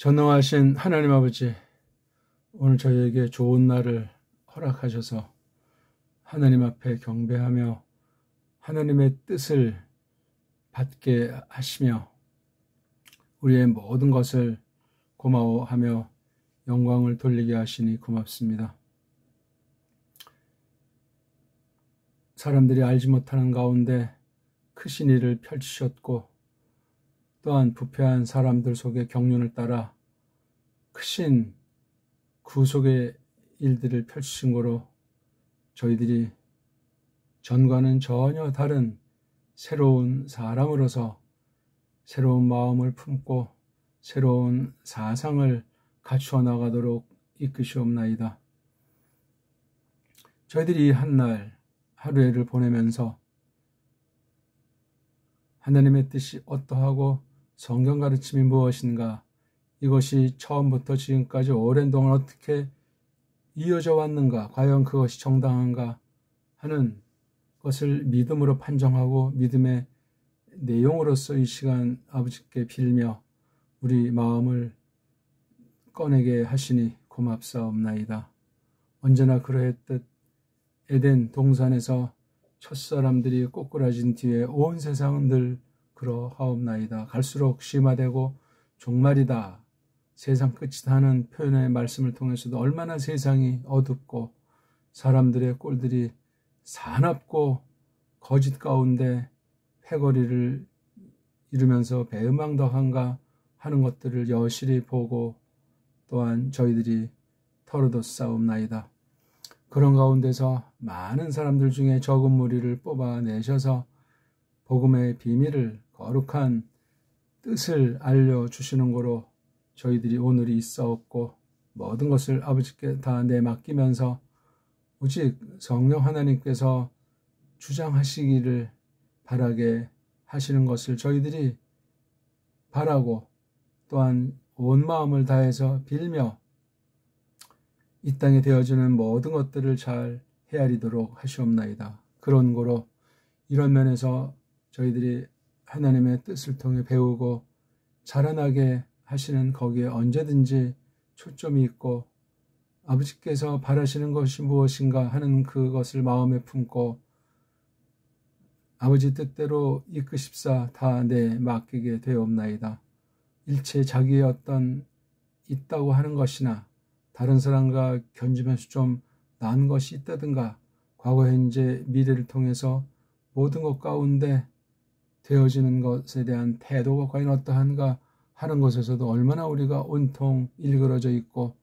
전능하신 하나님 아버지, 오늘 저희에게 좋은 날을 허락하셔서 하나님 앞에 경배하며 하나님의 뜻을 받게 하시며 우리의 모든 것을 고마워하며 영광을 돌리게 하시니 고맙습니다. 사람들이 알지 못하는 가운데 크신 일을 펼치셨고, 또한 부패한 사람들 속의 경륜을 따라 크신 구속의 일들을 펼치신 거로 저희들이 전과는 전혀 다른 새로운 사람으로서 새로운 마음을 품고 새로운 사상을 갖추어 나가도록 이끄시옵나이다. 저희들이 한날 하루를 보내면서 하나님의 뜻이 어떠하고 성경 가르침이 무엇인가, 이것이 처음부터 지금까지 오랜 동안 어떻게 이어져 왔는가, 과연 그것이 정당한가 하는 것을 믿음으로 판정하고 믿음의 내용으로서 이 시간 아버지께 빌며 우리 마음을 꺼내게 하시니 고맙사옵나이다. 언제나 그러했듯 에덴 동산에서 첫사람들이 꼬꾸라진 뒤에 온 세상은 늘 그러하옵나이다. 갈수록 심화되고 종말이다, 세상 끝이다 하는 표현의 말씀을 통해서도 얼마나 세상이 어둡고 사람들의 꼴들이 사납고 거짓 가운데 패거리를 이루면서 배은망덕한가 하는 것들을 여실히 보고 또한 저희들이 털어뒀사옵나이다. 그런 가운데서 많은 사람들 중에 적은 무리를 뽑아내셔서 복음의 비밀을, 거룩한 뜻을 알려주시는 거로 저희들이 오늘이 있사옵고, 모든 것을 아버지께 다 내맡기면서 오직 성령 하나님께서 주장하시기를 바라게 하시는 것을 저희들이 바라고 또한 온 마음을 다해서 빌며 이 땅에 되어지는 모든 것들을 잘 헤아리도록 하시옵나이다. 그런 거로 이런 면에서 저희들이 하나님의 뜻을 통해 배우고 자라나게 하시는 거기에 언제든지 초점이 있고 아버지께서 바라시는 것이 무엇인가 하는 그것을 마음에 품고 아버지 뜻대로 이끄십사 다 내맡기게 되옵나이다. 일체 자기의 어떤 있다고 하는 것이나 다른 사람과 견주면서 좀 나은 것이 있다든가 과거, 현재, 미래를 통해서 모든 것 가운데 되어지는 것에 대한 태도가 과연 어떠한가 하는 것에서도 얼마나 우리가 온통 일그러져 있고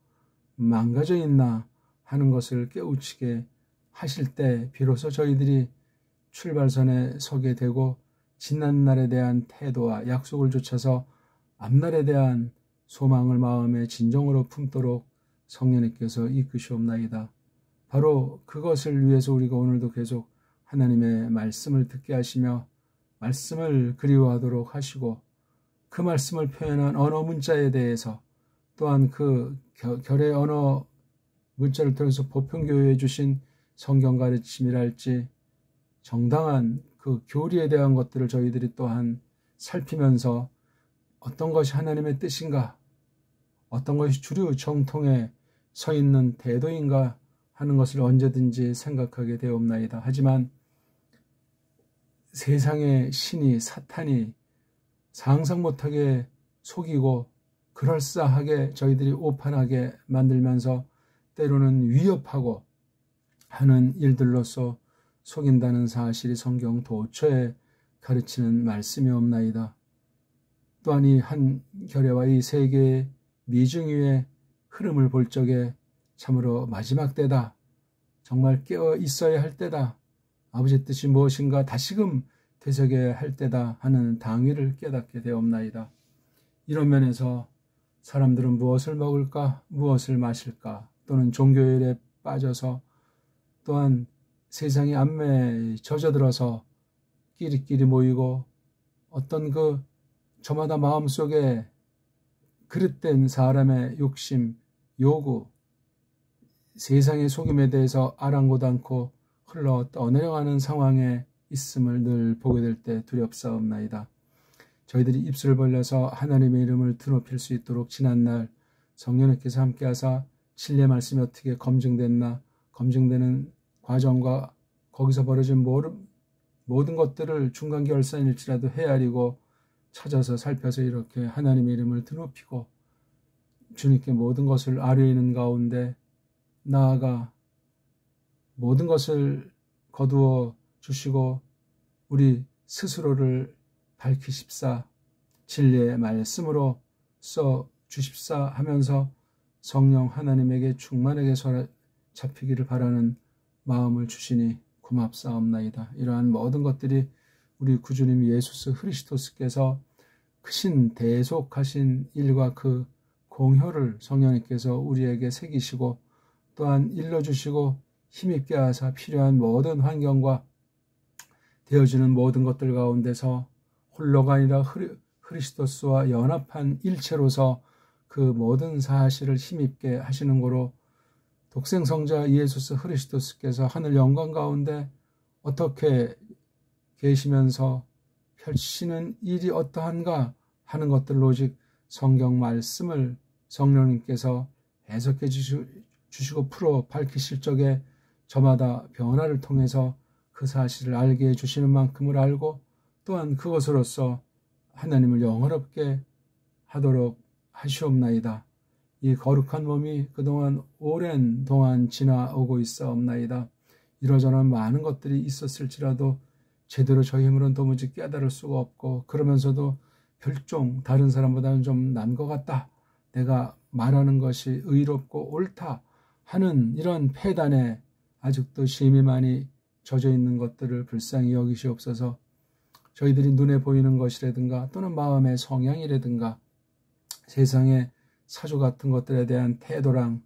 망가져 있나 하는 것을 깨우치게 하실 때 비로소 저희들이 출발선에 서게 되고 지난 날에 대한 태도와 약속을 좇아서 앞날에 대한 소망을 마음의 진정으로 품도록 성령님께서 이끄시옵나이다. 바로 그것을 위해서 우리가 오늘도 계속 하나님의 말씀을 듣게 하시며 말씀을 그리워하도록 하시고 그 말씀을 표현한 언어 문자에 대해서 또한 그 결의 언어 문자를 통해서 보편교회에 주신 성경 가르침이랄지 정당한 그 교리에 대한 것들을 저희들이 또한 살피면서 어떤 것이 하나님의 뜻인가, 어떤 것이 주류 정통에 서 있는 태도인가 하는 것을 언제든지 생각하게 되옵나이다. 하지만 세상의 신이, 사탄이 상상 못하게 속이고 그럴싸하게 저희들이 오판하게 만들면서 때로는 위협하고 하는 일들로서 속인다는 사실이 성경 도처에 가르치는 말씀이옵나이다. 또한 이 한 결례와 이 세계의 미중 위의 흐름을 볼 적에 참으로 마지막 때다, 정말 깨어 있어야 할 때다, 아버지의 뜻이 무엇인가 다시금 되새겨야 할 때다 하는 당위를 깨닫게 되옵나이다. 이런 면에서 사람들은 무엇을 먹을까, 무엇을 마실까, 또는 종교일에 빠져서 또한 세상의 안매에 젖어들어서 끼리끼리 모이고 어떤 그 저마다 마음속에 그릇된 사람의 욕심, 요구, 세상의 속임에 대해서 아랑곳 않고 흘러 떠내려가는 상황에 있음을 늘 보게 될 때 두렵사옵나이다. 저희들이 입술을 벌려서 하나님의 이름을 드높일 수 있도록 지난날 성령님께서 함께하사 진리의 말씀이 어떻게 검증됐나, 검증되는 과정과 거기서 벌어진 모든 것들을 중간결산일지라도 헤아리고 찾아서 살펴서 이렇게 하나님의 이름을 드높이고 주님께 모든 것을 아뢰는 가운데 나아가 모든 것을 거두어 주시고 우리 스스로를 밝히십사 진리의 말씀으로 써 주십사 하면서 성령 하나님에게 충만하게 잡히기를 바라는 마음을 주시니 고맙사옵나이다. 이러한 모든 것들이 우리 구주님 예수 그리스도께서 크신 대속하신 일과 그 공효를 성령님께서 우리에게 새기시고 또한 일러주시고 힘있게 하사 필요한 모든 환경과 되어지는 모든 것들 가운데서 홀로가 아니라 그리스도와 연합한 일체로서 그 모든 사실을 힘있게 하시는 거로 독생성자 예수 그리스도께서 하늘 영광 가운데 어떻게 계시면서 펼치시는 일이 어떠한가 하는 것들을 오직 성경 말씀을 성령님께서 해석해 주시고 풀어 밝히실 적에 저마다 변화를 통해서 그 사실을 알게 해주시는 만큼을 알고 또한 그것으로서 하나님을 영화롭게 하도록 하시옵나이다. 이 거룩한 몸이 그동안 오랜 동안 지나오고 있사옵나이다. 이러저런 많은 것들이 있었을지라도 제대로 저희 힘으로는 도무지 깨달을 수가 없고 그러면서도 별종 다른 사람보다는 좀 난 것 같다. 내가 말하는 것이 의롭고 옳다 하는 이런 폐단에 아직도 심히 많이 젖어 있는 것들을 불쌍히 여기시옵소서. 저희들이 눈에 보이는 것이라든가 또는 마음의 성향이라든가 세상의 사조 같은 것들에 대한 태도랑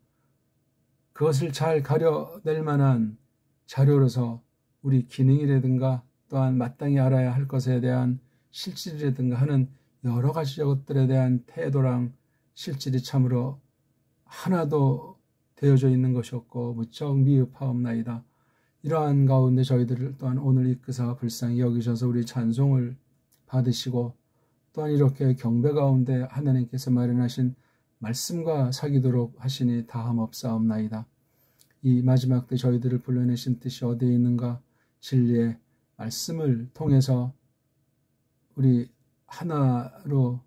그것을 잘 가려낼 만한 자료로서 우리 기능이라든가 또한 마땅히 알아야 할 것에 대한 실질이라든가 하는 여러 가지 것들에 대한 태도랑 실질이 참으로 하나도 되어져 있는 것이 없고 무척 미흡하옵나이다. 이러한 가운데 저희들을 또한 오늘 이끄사 불쌍히 여기셔서 우리 찬송을 받으시고 또한 이렇게 경배 가운데 하나님께서 마련하신 말씀과 사귀도록 하시니 다함없사옵나이다. 이 마지막 때 저희들을 불러내신 뜻이 어디에 있는가? 진리의 말씀을 통해서 우리 하나로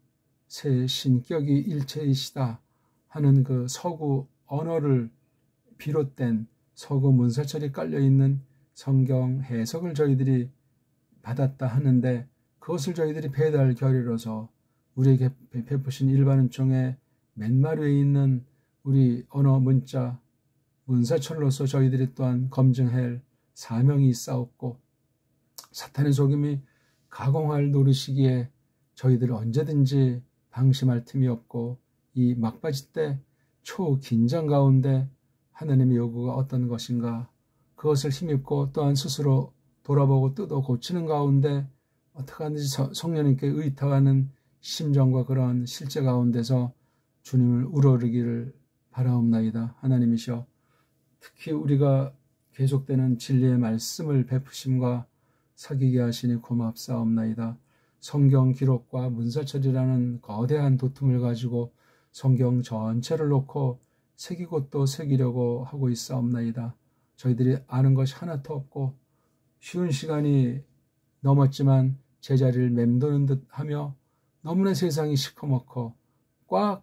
새 신격이 일체이시다 하는 그 서구 언어를 비롯된 서구 문사철이 깔려있는 성경 해석을 저희들이 받았다 하는데 그것을 저희들이 배달 결의로서 우리에게 베푸신 일반 은총의 맨마루에 있는 우리 언어 문사철로서 저희들이 또한 검증할 사명이 있사옵고 사탄의 속임이 가공할 노릇이기에 저희들 언제든지 방심할 틈이 없고 이 막바지 때 초긴장 가운데 하나님의 요구가 어떤 것인가 그것을 힘입고 또한 스스로 돌아보고 뜯어 고치는 가운데 어떻게 하든지 성령님께 의탁하는 심정과 그러한 실제 가운데서 주님을 우러르기를 바라옵나이다. 하나님이시여 특히 우리가 계속되는 진리의 말씀을 베푸심과 사귀게 하시니 고맙사옵나이다. 성경 기록과 문사철이라는 거대한 도tum을 가지고 성경 전체를 놓고 새기고 또 새기려고 하고 있사옵나이다. 저희들이 아는 것이 하나도 없고 쉬운 시간이 넘었지만 제자리를 맴도는 듯 하며 너무나 세상이 시커멓고 꽉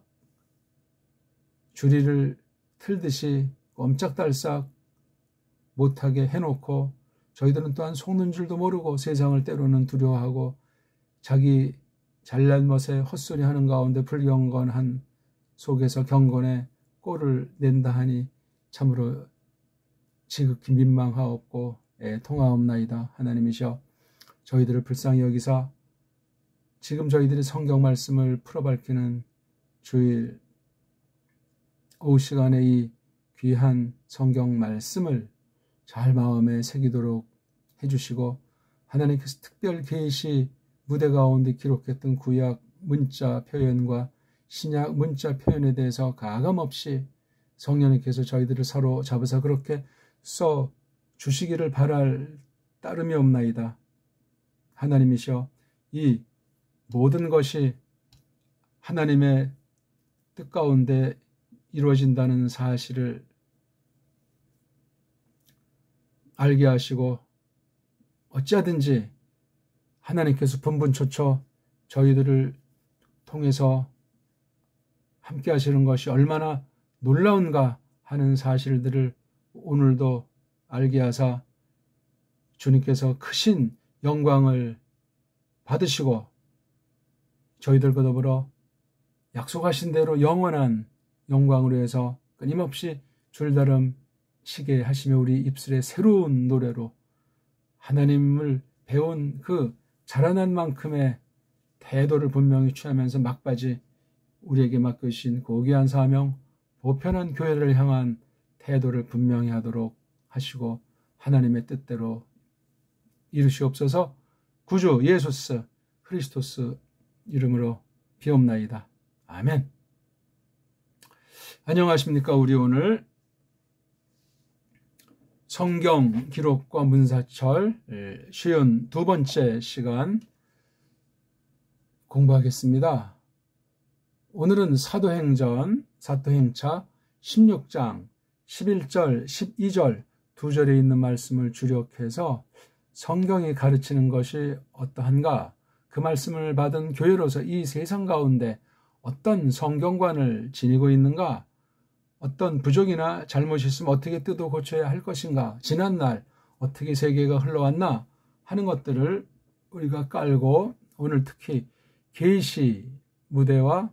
줄이를 틀듯이 꼼짝달싹 못하게 해놓고 저희들은 또한 속는 줄도 모르고 세상을 때로는 두려워하고 자기 잘난 멋에 헛소리 하는 가운데 불경건한 속에서 경건에 꼴을 낸다 하니 참으로 지극히 민망하옵고 애통하옵나이다. 하나님이시여 저희들을 불쌍히 여기사 지금 저희들이 성경 말씀을 풀어 밝히는 주일 오후 시간에 이 귀한 성경 말씀을 잘 마음에 새기도록 해주시고 하나님께서 특별 계시 무대 가운데 기록했던 구약 문자 표현과 신약 문자 표현에 대해서 가감없이 성령님께서 저희들을 사로잡으사 그렇게 써 주시기를 바랄 따름이 없나이다. 하나님이시여 이 모든 것이 하나님의 뜻 가운데 이루어진다는 사실을 알게 하시고 어찌하든지 하나님께서 분분초초 저희들을 통해서 함께 하시는 것이 얼마나 놀라운가 하는 사실들을 오늘도 알게 하사 주님께서 크신 영광을 받으시고 저희들과 더불어 약속하신 대로 영원한 영광으로 해서 끊임없이 줄다름 시게 하시며 우리 입술에 새로운 노래로 하나님을 배운 그 자라난 만큼의 태도를 분명히 취하면서 막바지 우리에게 맡기신 고귀한 사명, 보편한 교회를 향한 태도를 분명히 하도록 하시고 하나님의 뜻대로 이루시옵소서. 구주 예수스 크리스토스 이름으로 비옵나이다. 아멘. 안녕하십니까. 우리 오늘 성경 기록과 문사철 52번째 시간 공부하겠습니다. 오늘은 사도행차 16장 11절 12절 두 절에 있는 말씀을 주력해서 성경이 가르치는 것이 어떠한가, 그 말씀을 받은 교회로서 이 세상 가운데 어떤 성경관을 지니고 있는가, 어떤 부족이나 잘못이 있으면 어떻게 뜯어 고쳐야 할 것인가, 지난날 어떻게 세계가 흘러왔나 하는 것들을 우리가 깔고 오늘 특히 계시 무대와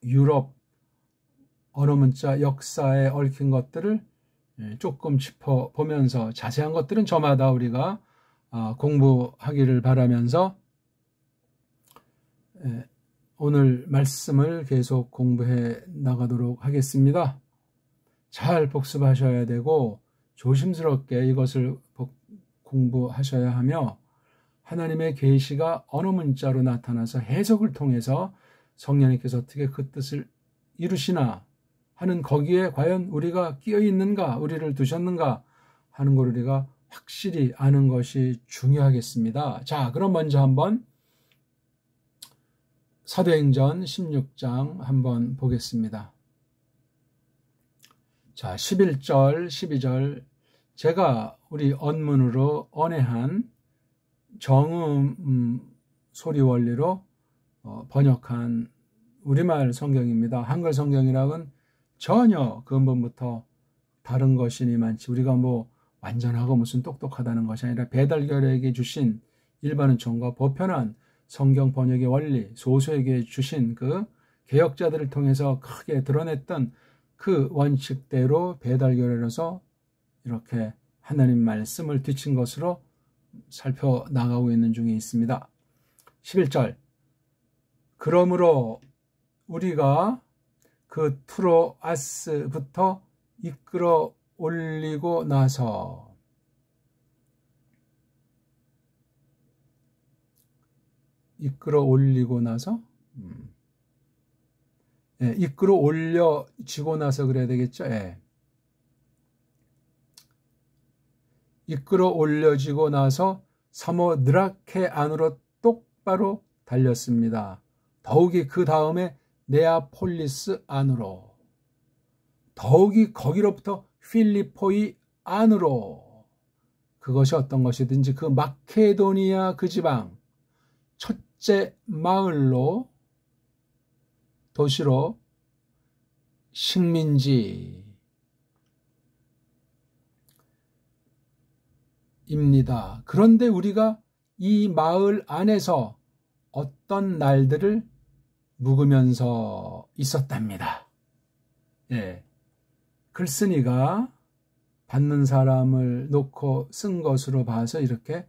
유럽 언어문자 역사에 얽힌 것들을 조금 짚어보면서 자세한 것들은 저마다 우리가 공부하기를 바라면서 오늘 말씀을 계속 공부해 나가도록 하겠습니다. 잘 복습하셔야 되고 조심스럽게 이것을 공부하셔야 하며 하나님의 계시가 언어 문자로 나타나서 해석을 통해서 성령님께서 어떻게 그 뜻을 이루시나 하는 거기에 과연 우리가 끼어 있는가, 우리를 두셨는가 하는 걸 우리가 확실히 아는 것이 중요하겠습니다. 자, 그럼 먼저 한번 사도행전 16장 한번 보겠습니다. 자, 11절, 12절 제가 우리 언문으로 언해한 정음 소리 원리로 번역한 우리말 성경입니다. 한글 성경이랑은 전혀 근본부터 다른 것이니만치 우리가 뭐 완전하고 무슨 똑똑하다는 것이 아니라 배달결에게 주신 일반 은총과 보편한 성경 번역의 원리, 소수에게 주신 그 개혁자들을 통해서 크게 드러냈던 그 원칙대로 배달결에로서 이렇게 하나님 말씀을 뒤친 것으로 살펴나가고 있는 중에 있습니다. 11절 그러므로 우리가 그 트로아스부터 이끌어 올리고 나서 이끌어 올려지고 나서 그래야 되겠죠. 이끌어 올려지고 나서 사모드라케 안으로 똑바로 달렸습니다. 더욱이 그 다음에 네아폴리스 안으로, 더욱이 거기로부터 필리포이 안으로, 그것이 어떤 것이든지 그 마케도니아 그 지방 첫째 마을로, 도시로, 식민지입니다. 그런데 우리가 이 마을 안에서 어떤 날들을 묵으면서 있었답니다. 글쓴이가 받는 사람을 놓고 쓴 것으로 봐서 이렇게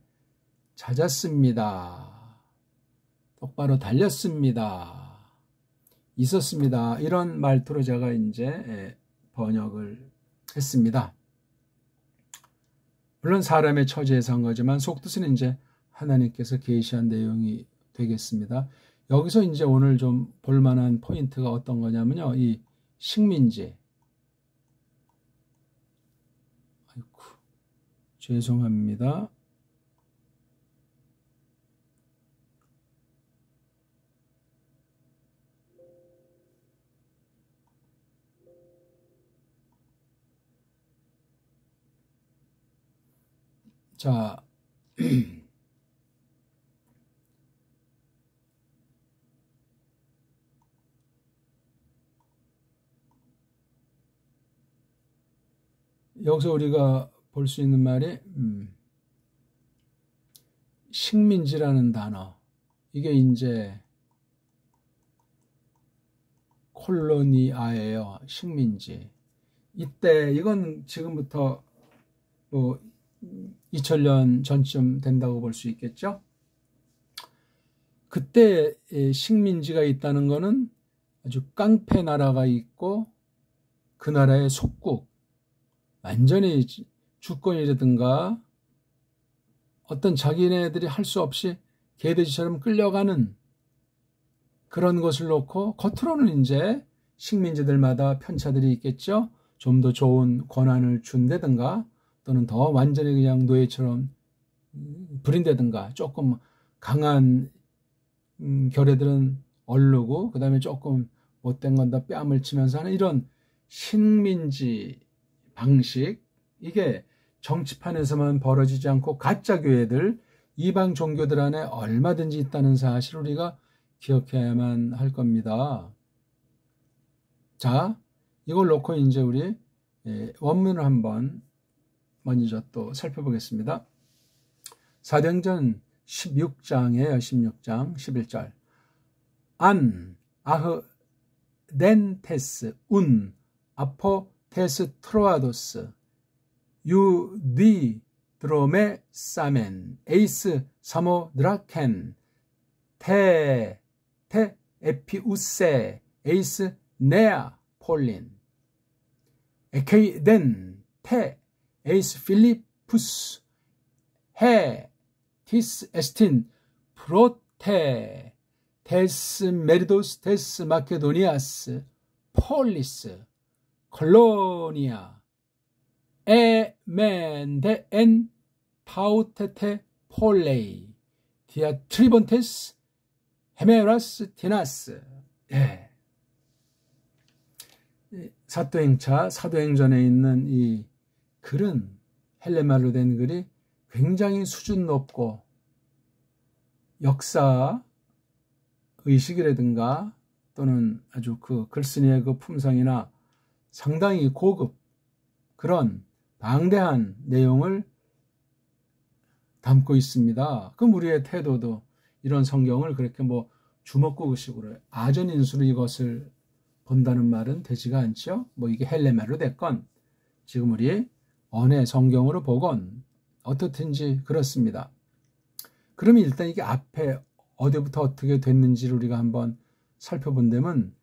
찾았습니다. 똑바로 달렸습니다. 있었습니다. 이런 말투로 제가 이제 번역을 했습니다. 물론 사람의 처지에서 한 거지만 속뜻은 이제 하나님께서 계시한 내용이 되겠습니다. 여기서 이제 오늘 좀 볼만한 포인트가 어떤 거냐면요. 이 식민지. 아이고, 죄송합니다. 자, 여기서 우리가 볼 수 있는 말이 식민지라는 단어, 이게 이제 콜로니아예요. 식민지. 이때 이건 지금부터 뭐 2000년 전쯤 된다고 볼 수 있겠죠. 그때 식민지가 있다는 거는 아주 깡패 나라가 있고 그 나라의 속국, 완전히 주권이라든가 어떤 자기네들이 할 수 없이 개돼지처럼 끌려가는 그런 것을 놓고, 겉으로는 이제 식민지들마다 편차들이 있겠죠. 좀 더 좋은 권한을 준다든가 또는 더 완전히 그냥 노예처럼 부린다든가, 조금 강한 결의들은 얼르고 그 다음에 조금 못된 건 더 뺨을 치면서 하는 이런 식민지 방식, 이게 정치판에서만 벌어지지 않고 가짜 교회들, 이방 종교들 안에 얼마든지 있다는 사실을 우리가 기억해야만 할 겁니다. 자, 이걸 놓고 이제 우리 원문을 한번 먼저 또 살펴보겠습니다. 사도행전 16장이에요. 16장 11절. 안 아흐 덴테스 운 아포 테스 트로아도스 유디 드로메 사멘 에이스 사모 드라켄 테 에피우세 에이스 네아 폴린 에케이덴 테 에이스 필리푸스 해 티스 에스틴 프로테 테스 메리도스 테스 마케도니아스 폴리스 콜로니아 에멘데 엔 파우테테 폴레이 디아트리본테스 헤메라스 디나스. 사도행전에 있는 이 글은, 헬레말로 된 글이 굉장히 수준 높고 역사 의식이라든가 또는 아주 그 글쓴이의 그 품성이나 상당히 고급, 그런 방대한 내용을 담고 있습니다. 그럼 우리의 태도도 이런 성경을 그렇게 뭐 주먹구구식으로 아전인수로 이것을 본다는 말은 되지가 않죠. 뭐 이게 헬레말로 됐건 지금 우리 언어 성경으로 보건 어떻든지 그렇습니다. 그러면 일단 이게 앞에 어디부터 어떻게 됐는지를 우리가 한번 살펴본다면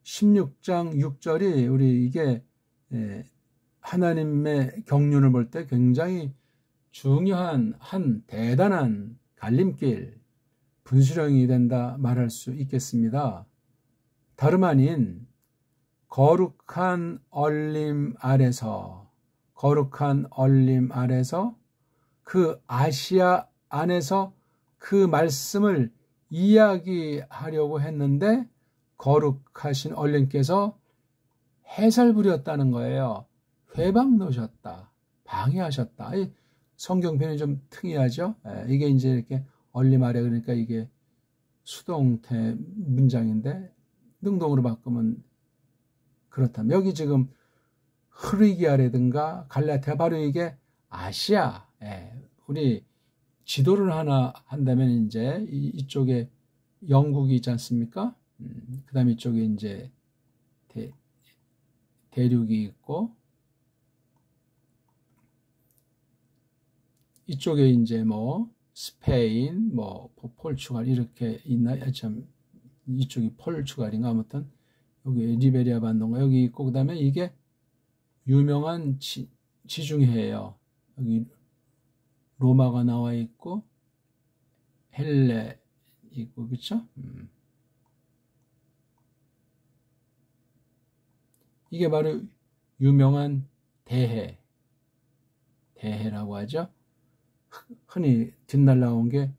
16장 6절이 우리 이게 하나님의 경륜을 볼 때 굉장히 중요한 한 대단한 갈림길, 분수령이 된다 말할 수 있겠습니다. 다름 아닌 거룩한 얼림 아래서 그 아시아 안에서 그 말씀을 이야기하려고 했는데 거룩하신 얼림께서 해설 부렸다는 거예요. 회방 놓으셨다, 방해하셨다. 성경편이 좀 특이하죠. 이게 이제 이렇게 얼림 아래, 그러니까 이게 수동태 문장인데 능동으로 바꾸면 그렇다면, 여기 지금 흐리기아라든가 갈라티아, 바로 이게 아시아, 우리 지도를 하나 한다면 이제 이쪽에 영국이 있지 않습니까? 그 다음에 이쪽에 이제 대륙이 있고, 이쪽에 이제 뭐 스페인, 뭐 포르투갈 이렇게 있나? 참, 이쪽이 포르투갈인가? 아무튼 여기 리베리아 반도가 여기 있고, 그 다음에 이게 유명한 지중해예요. 여기 로마가 나와 있고 헬레 있고, 그렇죠? 이게 바로 유명한 대해라고 하죠. 흔히 뒷날 나온 게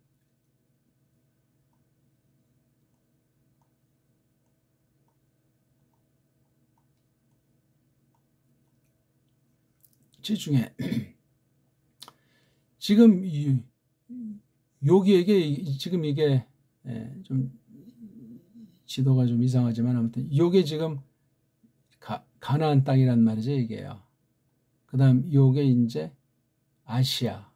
지중해. 지금 여기에게 지금 이게 좀 지도가 좀 이상하지만 아무튼 요게 지금 가나안 땅이란 말이죠, 이게요. 그다음 요게 이제 아시아.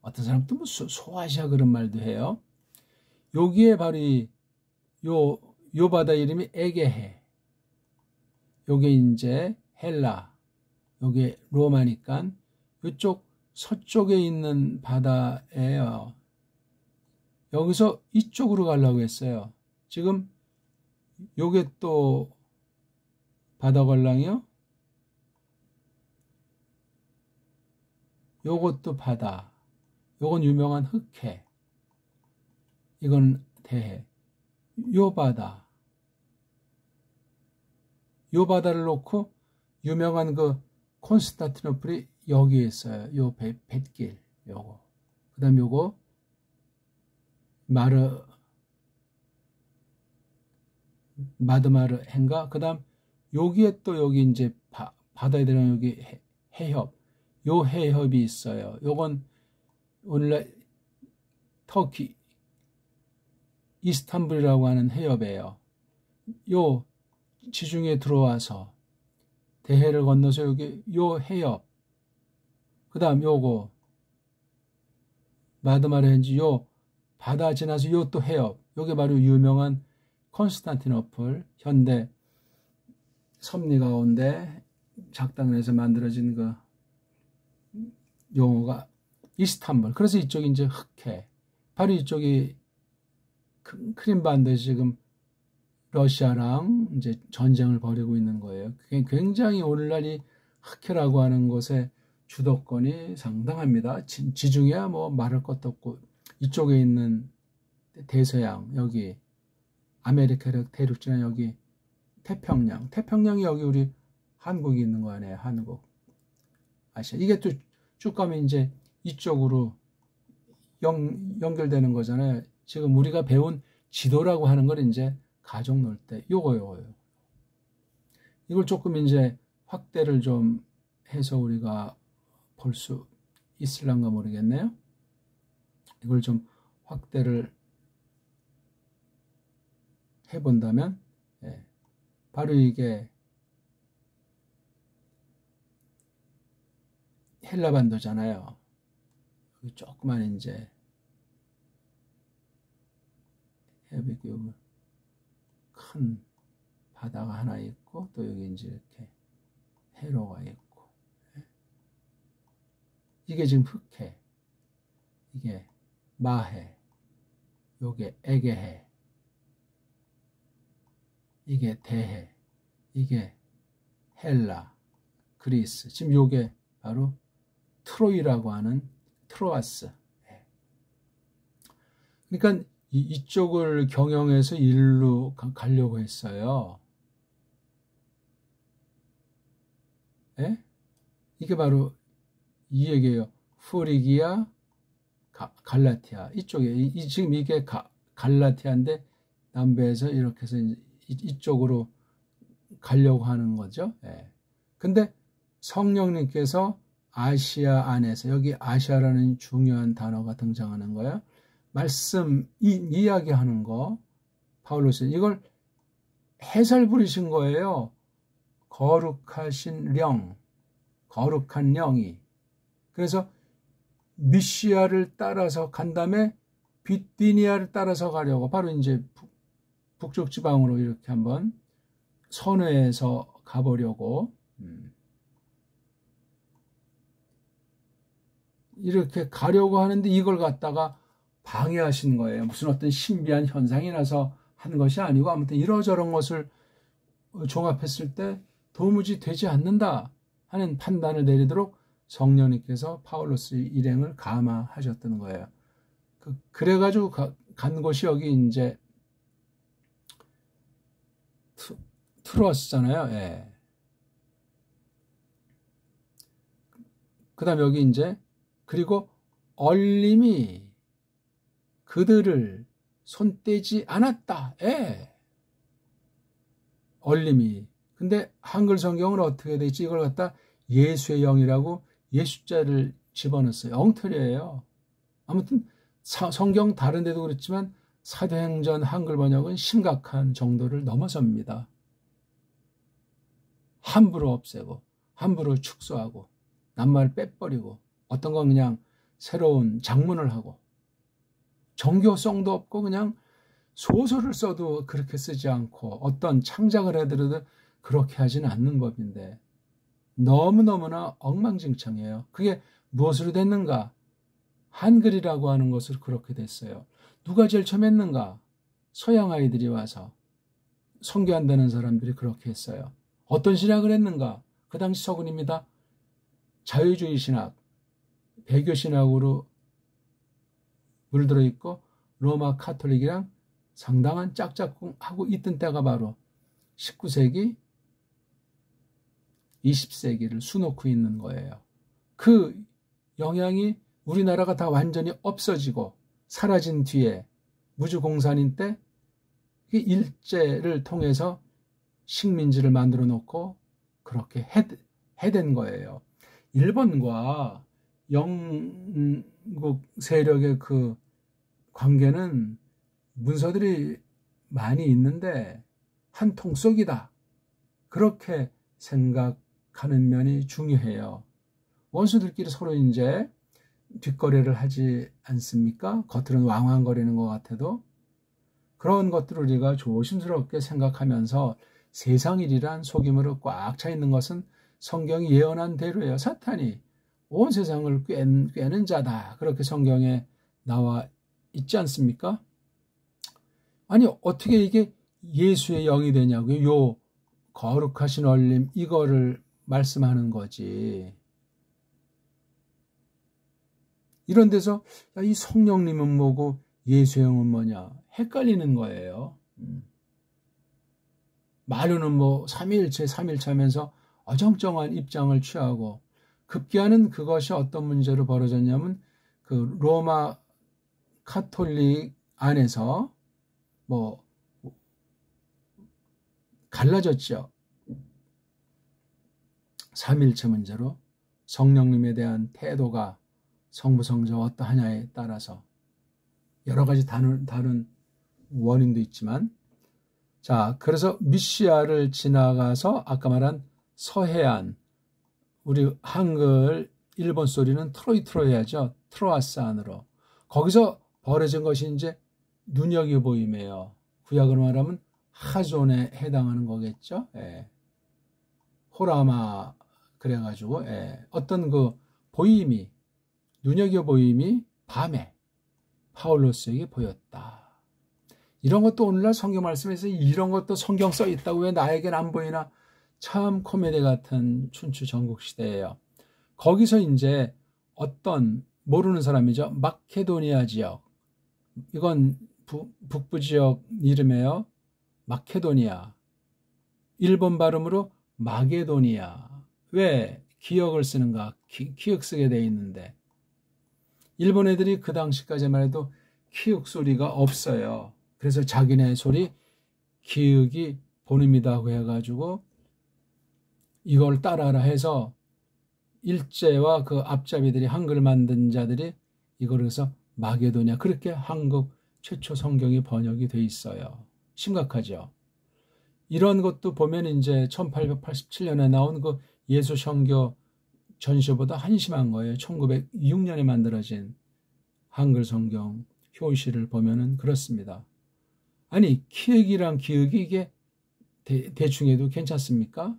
어떤 사람도 뭐 소아시아 그런 말도 해요. 여기에 바로 요 바다 이름이 에게해. 요게 이제 헬라. 요게 로마니까 이쪽 서쪽에 있는 바다예요. 여기서 이쪽으로 가려고 했어요. 지금 요게 또 바다 관랑이요. 요것도 바다. 요건 유명한 흑해. 이건 대해. 요 바다. 요 바다를 놓고 유명한 그 콘스탄티노플이 여기에 있어요. 요 뱃길. 요거. 그 다음 요거 마드마르 행가. 그 다음 여기에 또 여기 이제 바다에 들어가는 여기 해협. 요 해협이 있어요. 요건 오늘날 터키 이스탄불이라고 하는 해협이에요. 요 지중해 들어와서 대해를 건너서 여기 요 해협. 그 다음 요거 마드마르 헨지 요 바다 지나서 요 또 해협. 요게 바로 유명한 콘스탄티노플 현대 섭리 가운데 작당에서 만들어진 그 용어가 이스탄불. 그래서 이쪽이 이제 흑해. 바로 이쪽이 크림반도에서 지금 러시아랑 이제 전쟁을 벌이고 있는 거예요. 굉장히 오늘날 이 흑해라고 하는 곳의 주도권이 상당합니다. 지중해야 뭐 말할 것도 없고 이쪽에 있는 대서양 여기 아메리카 대륙지나 여기 태평양이 여기 우리 한국이 있는 거 아니에요. 한국 아시아 이게 또 쭉 가면 이제 이쪽으로 연결되는 거잖아요. 지금 우리가 배운 지도라고 하는 걸 이제 가족 놀 때 요거요. 이걸 조금 이제 확대를 좀 해서 우리가 볼 수 있을란가 모르겠네요. 이걸 좀 확대를 해본다면 바로 이게 헬라반도잖아요. 여기 조그만 이제 해비교 큰 바다가 하나 있고 또 여기 이제 이렇게 해로가 있고 이게 지금 흑해 이게 마해 요게 에게해 이게 대해 이게 헬라 그리스 지금 요게 바로 트로이라고 하는 트로아스. 그러니까 이쪽을 경영해서 일로 가려고 했어요. 예? 이게 바로 이 얘기예요. 프리기아, 갈라티아. 이쪽에 지금 이게 갈라티아인데 남배에서 이렇게 해서 이쪽으로 가려고 하는 거죠. 예. 근데 성령님께서 아시아 안에서 여기 아시아라는 중요한 단어가 등장하는 거예요. 말씀 이야기하는 거 바울로스 이걸 해설 부리신 거예요. 거룩하신 령, 거룩한 영이. 그래서 미시아를 따라서 간 다음에 비티니아를 따라서 가려고 바로 이제 북쪽 지방으로 이렇게 한번 선회해서 가보려고 이렇게 가려고 하는데 이걸 갖다가 방해하신 거예요. 무슨 어떤 신비한 현상이 나서 한 것이 아니고 아무튼 이러저런 것을 종합했을 때 도무지 되지 않는다 하는 판단을 내리도록 성령님께서 파울로스 일행을 감화하셨던 거예요. 그래가지고 간 곳이 여기 이제 트로스잖아요. 예. 그 다음 여기 이제 그리고 얼림이 그들을 손떼지 않았다. 예. 얼림이. 근데 한글 성경은 어떻게 되지? 이걸 갖다 예수의 영이라고 예수자를 집어넣었어요. 엉터리예요. 아무튼 성경 다른 데도 그렇지만 사도행전 한글 번역은 심각한 정도를 넘어섭니다. 함부로 없애고 함부로 축소하고 낱말 빼버리고 어떤 건 그냥 새로운 작문을 하고 정교성도 없고 그냥 소설을 써도 그렇게 쓰지 않고 어떤 창작을 해더라도 그렇게 하지는 않는 법인데 너무너무나 엉망진창이에요. 그게 무엇으로 됐는가? 한글이라고 하는 것으로 그렇게 됐어요. 누가 제일 처음 했는가? 서양 아이들이 와서 선교한다는 사람들이 그렇게 했어요. 어떤 신학을 했는가? 그 당시 서군입니다. 자유주의 신학, 배교 신학으로 물들어 있고 로마 카톨릭이랑 상당한 짝짝꿍하고 있던 때가 바로 19세기, 20세기를 수놓고 있는 거예요. 그 영향이 우리나라가 다 완전히 없어지고 사라진 뒤에 무주공산인 때 일제를 통해서 식민지를 만들어 놓고 그렇게 해댄 거예요. 일본과 영국 세력의 그 관계는 문서들이 많이 있는데 한 통속이다. 그렇게 생각하는 면이 중요해요. 원수들끼리 서로 이제 뒷거래를 하지 않습니까? 겉으로는 왕왕거리는 것 같아도 그런 것들을 우리가 조심스럽게 생각하면서 세상 일이란 속임으로 꽉 차 있는 것은 성경이 예언한 대로예요. 사탄이 온 세상을 꿰는 자다. 그렇게 성경에 나와 있지 않습니까? 아니 어떻게 이게 예수의 영이 되냐고요? 요 거룩하신 얼림 이거를 말씀하는 거지. 이런 데서 이 성령님은 뭐고 예수의 영은 뭐냐 헷갈리는 거예요. 말로는 뭐 삼위일체 하면서 어정쩡한 입장을 취하고 급기야는 그것이 어떤 문제로 벌어졌냐면 그 로마 카톨릭 안에서 뭐 갈라졌죠. 삼위일체 문제로 성령님에 대한 태도가 성부 성자 어떠하냐에 따라서 여러 가지 다른 원인도 있지만 자 그래서 미시아를 지나가서 아까 말한 서해안 우리 한글 일본 소리는 트로이하죠. 트로아스 안으로 거기서 벌어진 것이 이제 눈여겨보임이에요. 구약으로 말하면 하존에 해당하는 거겠죠. 예. 호라마 그래가지고 예. 어떤 그 보임이 눈여겨보임이 밤에 파울로스에게 보였다. 이런 것도 오늘날 성경 말씀에서 이런 것도 성경 써 있다고 왜 나에겐 안 보이나 참 코미디 같은 춘추 전국시대예요. 거기서 이제 어떤 모르는 사람이죠. 마케도니아 지역 이건 북부 지역 이름이에요. 마케도니아 일본 발음으로 마게도니아 왜 기역을 쓰는가 기역 쓰게 돼 있는데 일본 애들이 그 당시까지만 해도 키읔 소리가 없어요. 그래서 자기네 소리 기역이 본음이라고 해가지고 이걸 따라하라 해서 일제와 그 앞잡이들이 한글 만든 자들이 이걸 해서 마게도냐 그렇게 한국 최초 성경이 번역이 돼 있어요. 심각하죠. 이런 것도 보면 이제 1887년에 나온 그 예수 선교 전시보다 한심한 거예요. 1906년에 만들어진 한글 성경 효시를 보면은 그렇습니다. 아니 키읔이랑 기역이 이게 대충 해도 괜찮습니까?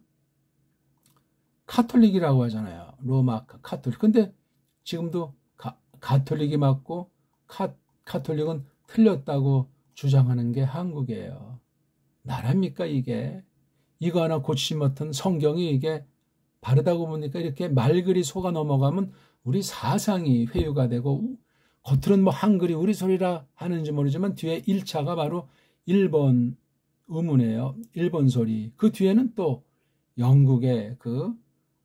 카톨릭이라고 하잖아요. 로마 카톨릭. 근데 지금도 가톨릭이 맞고 카톨릭은 틀렸다고 주장하는 게 한국이에요. 나랍니까 이게? 이거 하나 고치지 못한 성경이 이게 바르다고 보니까 이렇게 말글이 속아 넘어가면 우리 사상이 회유가 되고 겉으로는 뭐 한글이 우리 소리라 하는지 모르지만 뒤에 1차가 바로 일본 의문이에요. 일본 소리. 그 뒤에는 또 영국의 그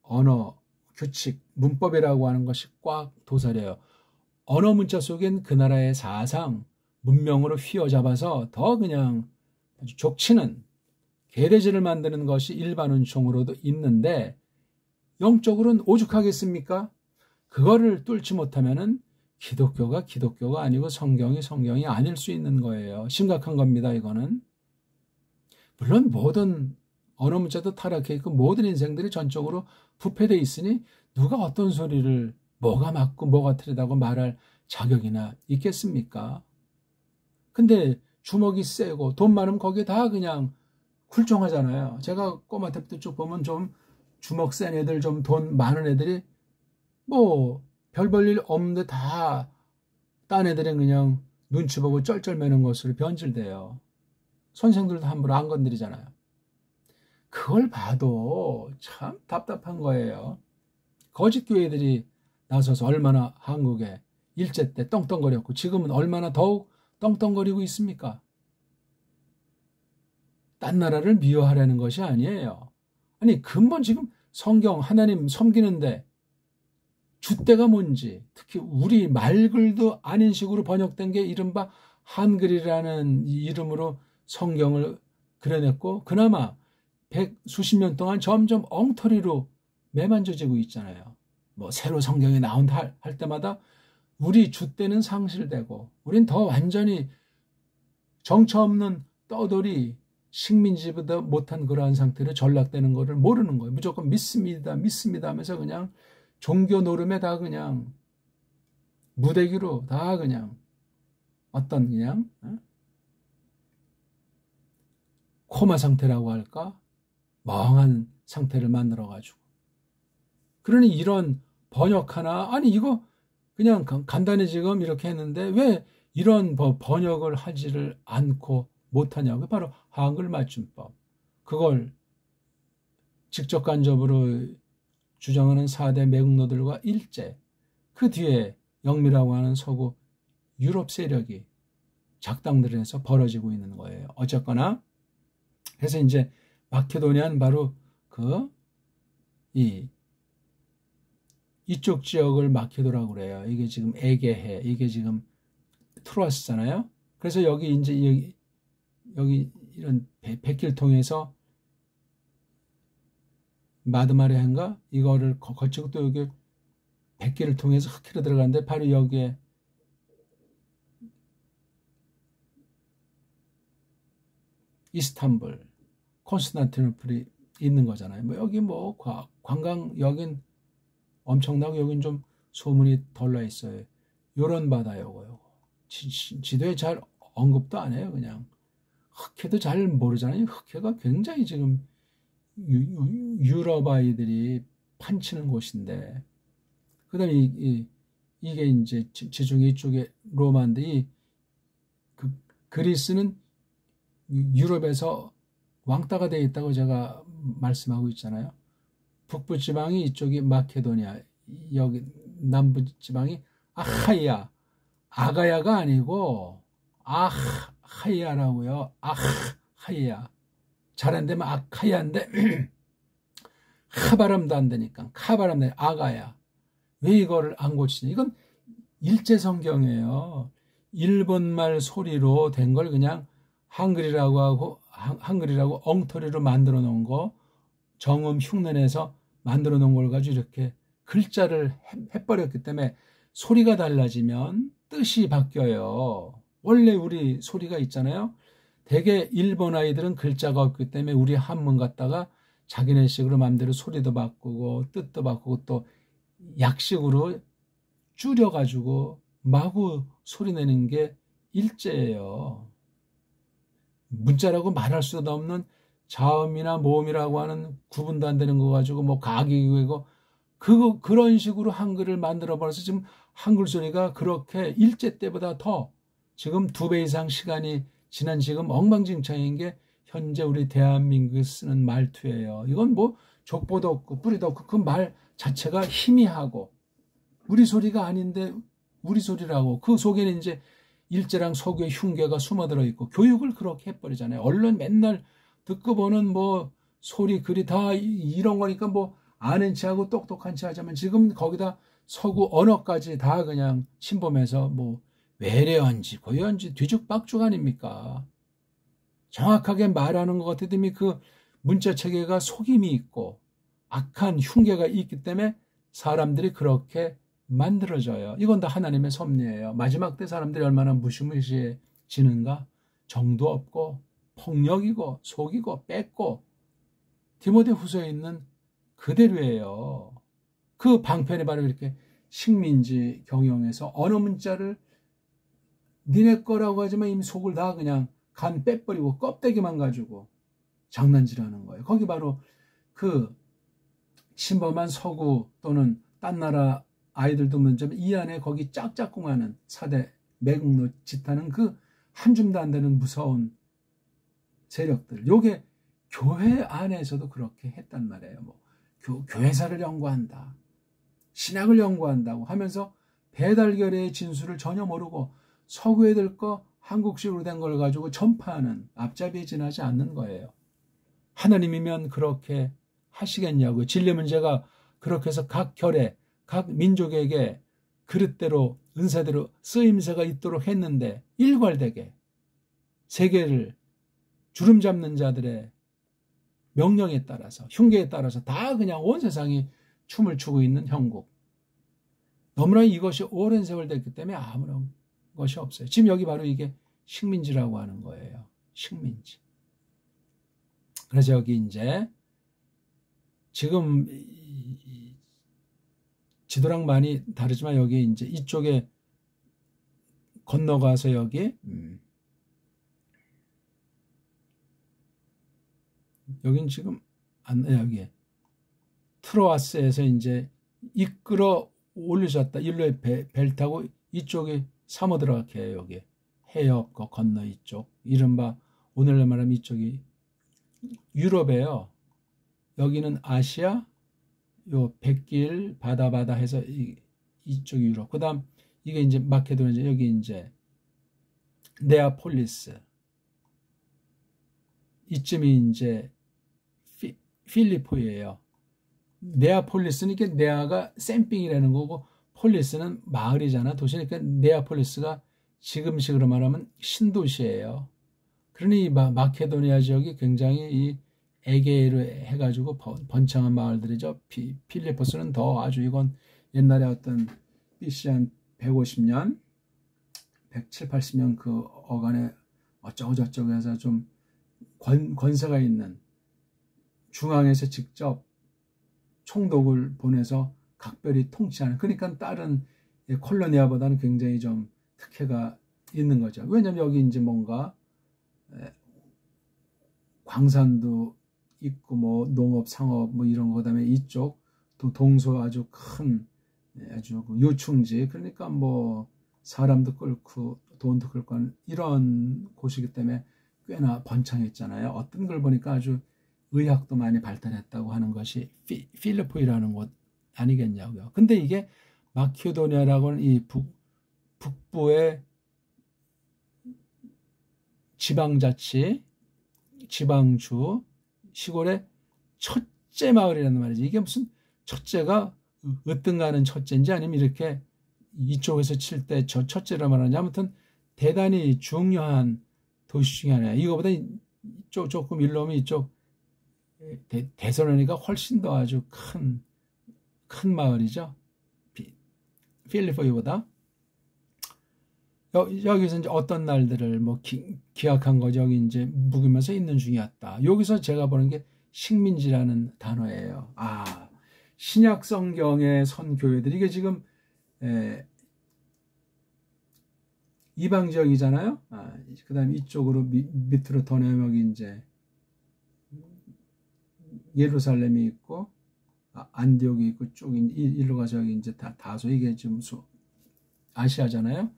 언어 규칙 문법이라고 하는 것이 꽉 도사려요. 언어 문자 속엔 그 나라의 사상 문명으로 휘어잡아서 더 그냥 아주 족치는 계례지를 만드는 것이 일반 은총으로도 있는데 영적으로는 오죽하겠습니까? 그거를 뚫지 못하면은 기독교가 아니고 성경이 아닐 수 있는 거예요. 심각한 겁니다, 이거는. 물론 모든 언어 문자도 타락해 있고 모든 인생들이 전적으로 부패되어 있으니 누가 어떤 소리를 뭐가 맞고 뭐가 틀리다고 말할 자격이나 있겠습니까? 근데 주먹이 세고 돈 많으면 거기에 다 그냥 굴종하잖아요. 제가 꼬마 때부터 쭉 보면 좀 주먹 센 애들, 좀 돈 많은 애들이 뭐 별 볼 일 없는데 다 딴 애들은 그냥 눈치 보고 쩔쩔매는 것으로 변질돼요. 선생들도 함부로 안 건드리잖아요. 그걸 봐도 참 답답한 거예요. 거짓 교회들이 나서서 얼마나 한국에 일제 때 떵떵거렸고 지금은 얼마나 더욱 떵떵거리고 있습니까? 딴 나라를 미워하려는 것이 아니에요. 아니 근본 지금 성경 하나님 섬기는데 줏대가 뭔지, 특히 우리 말글도 아닌 식으로 번역된 게 이른바 한글이라는 이름으로 성경을 그려냈고 그나마 수십 년 동안 점점 엉터리로 매만져지고 있잖아요. 뭐 새로 성경이 나온다 할 때마다 우리 줏대는 상실되고 우린 더 완전히 정처 없는 떠돌이 식민지보다 못한 그러한 상태로 전락되는 것을 모르는 거예요. 무조건 믿습니다 하면서 그냥 종교 노름에 다 그냥 무대기로 다 그냥 어떤 그냥 코마 상태라고 할까? 멍한 상태를 만들어가지고. 그러니 이런 번역 하나, 아니 이거 그냥 간단히 지금 이렇게 했는데 왜 이런 번역을 하지를 않고 못하냐고. 바로 한글 맞춤법. 그걸 직접간접으로 주장하는 4대 매국노들과 일제, 그 뒤에 영미라고 하는 서구 유럽 세력이 작당들에서 벌어지고 있는 거예요. 어쨌거나 그래서 이제 마케도니아는 바로 이쪽 지역을 마케도라고 그래요. 이게 지금 에게해, 이게 지금 트로아스잖아요. 그래서 여기 이제 여기 이런 백길 통해서 마드마레한가 이거를 거치고 또 여기 백길을 통해서 흑해로 들어가는데 바로 여기에 이스탄불, 콘스탄티노플이 있는 거잖아요. 뭐 여기 뭐 관광 여긴 엄청나고 여긴 좀 소문이 덜 나 있어요. 요런 바다 요거. 지도에 잘 언급도 안 해요. 그냥 흑해도 잘 모르잖아요. 흑해가 굉장히 지금 유럽 아이들이 판치는 곳인데, 그 다음에 이게 이제 지중해 이쪽에 로마인데, 그리스는 유럽에서 왕따가 되어 있다고 제가 말씀하고 있잖아요. 북부 지방이 이쪽이 마케도니아, 여기 남부 지방이 아하이야, 아가야가 아니고 아하이야라고요. 아하이야. 잘 안 되면 아카야인데 카바람도 안 되니까 카바람 아가야. 왜 이거를 안 고치냐? 이건 일제 성경이에요. 일본말 소리로 된 걸 그냥 한글이라고 엉터리로 만들어 놓은 거, 정음 흉내내서 만들어 놓은 걸 가지고 이렇게 글자를 해버렸기 때문에 소리가 달라지면 뜻이 바뀌어요. 원래 우리 소리가 있잖아요. 대개 일본 아이들은 글자가 없기 때문에 우리 한문 갖다가 자기네식으로 마음대로 소리도 바꾸고 뜻도 바꾸고 또 약식으로 줄여가지고 마구 소리 내는 게 일제예요. 문자라고 말할 수도 없는 자음이나 모음이라고 하는 구분도 안 되는 거 가지고 뭐 가기고 그런 식으로 한글을 만들어 버려서 지금 한글 소리가 그렇게 일제 때보다 더 지금 2배 이상 시간이 지난 지금 엉망진창인 게 현재 우리 대한민국이 쓰는 말투예요. 이건 뭐 족보도 없고 뿌리도 없고 그 말 자체가 희미하고 우리 소리가 아닌데 우리 소리라고, 그 속에는 이제 일제랑 서구의 흉계가 숨어들어 있고 교육을 그렇게 해버리잖아요. 언론 맨날 듣고 보는 뭐 소리 글이 다 이런 거니까 뭐 아는 체하고 똑똑한 체 하자면 지금 거기다 서구 언어까지 다 그냥 침범해서 뭐 외래어인지 고유어인지 뒤죽박죽 아닙니까? 정확하게 말하는 것 같으더니 그 문자 체계가 속임이 있고 악한 흉계가 있기 때문에 사람들이 그렇게 만들어져요. 이건 다 하나님의 섭리예요. 마지막 때 사람들이 얼마나 무시무시해지는가? 정도 없고 폭력이고 속이고 뺏고 디모데 후서에 있는 그대로예요. 그 방편이 바로 이렇게 식민지 경영에서 어느 문자를 니네 거라고 하지만 이미 속을 다 그냥 간 빼버리고 껍데기만 가지고 장난질하는 거예요. 거기 바로 그 침범한 서구 또는 딴 나라 아이들도 문제면 이 안에 거기 짝짝꿍하는 사대 매국노 짓하는 그 한 줌도 안 되는 무서운 세력들. 요게 교회 안에서도 그렇게 했단 말이에요. 뭐 교회사를 연구한다. 신학을 연구한다고 하면서 배달결의 진술을 전혀 모르고 서구 애들 거 한국식으로 된 걸 가지고 전파하는 앞잡이에 지나지 않는 거예요. 하나님이면 그렇게 하시겠냐고요. 진리 문제가 그렇게 해서 각 결에 각 민족에게 그릇대로 은사대로 쓰임새가 있도록 했는데 일괄되게 세계를 주름 잡는 자들의 명령에 따라서 흉계에 따라서 다 그냥 온 세상이 춤을 추고 있는 형국. 너무나 이것이 오랜 세월 됐기 때문에 아무런 것이 없어요. 지금 여기 바로 이게 식민지라고 하는 거예요. 식민지. 그래서 여기 이제 지금 지도랑 많이 다르지만 여기 이제 이쪽에 건너가서 여기 여긴 지금 여기 트로아스에서 이제 이끌어 올리셨다. 일로에 벨 타고 이쪽에 사모 들어가게 해요. 여기 해협 건너 이쪽 이른바 오늘날 말하면 이쪽이 유럽이에요. 여기는 아시아, 요 백길 바다 해서 이쪽이 유럽. 그다음 이게 이제 마케도니아, 여기 이제 네아폴리스. 이쯤이 이제 필리포이예요. 네아폴리스는 이게 네아가 샘핑이라는 거고 폴리스는 마을이잖아. 도시니까 네아폴리스가 지금식으로 말하면 신도시예요. 그러니 이 마케도니아 지역이 굉장히 이 에게이로 해가지고 번창한 마을들이죠. 필리포스는 더 아주 이건 옛날에 어떤 BC 한 150년, 170, 80년 그 어간에 어쩌고저쩌고 해서 좀 권세가 있는 중앙에서 직접 총독을 보내서 각별히 통치하는, 그러니까 다른 콜로니아보다는 굉장히 좀 특혜가 있는 거죠. 왜냐면 여기 이제 뭔가 광산도 있고 뭐 농업, 상업 뭐 이런 거, 그다음에 이쪽 또 동서 아주 큰 아주 요충지, 그러니까 뭐 사람도 끌고 돈도 끌고 하는 이런 곳이기 때문에 꽤나 번창했잖아요. 어떤 걸 보니까 아주 의학도 많이 발달했다고 하는 것이 필리포이라는 곳 아니겠냐고요. 근데 이게 마케도니아라고는 이 북부의 지방자치, 지방주, 시골의 첫째 마을이라는 말이지. 이게 무슨 첫째가 으뜸가는 첫째인지 아니면 이렇게 이쪽에서 칠 때 저 첫째라 말하는지, 아무튼 대단히 중요한 도시 중에 하나예요. 이거보다 조금 일로 오면 이쪽 대서로니까 훨씬 더 아주 큰 마을이죠. 필리포이보다. 여기서 이제 어떤 날들을 뭐 기약한 거죠. 여기 이제 묵으면서 있는 중이었다. 여기서 제가 보는 게 식민지라는 단어예요. 신약 성경의 선교회들, 이게 지금 이방 지역이잖아요. 그다음에 이쪽으로 밑으로 더 내면 여기 이제 예루살렘이 있고 안디옥이 있고 쭉 일로 가서 여기 이제 다소, 이게 지금 아시아잖아요.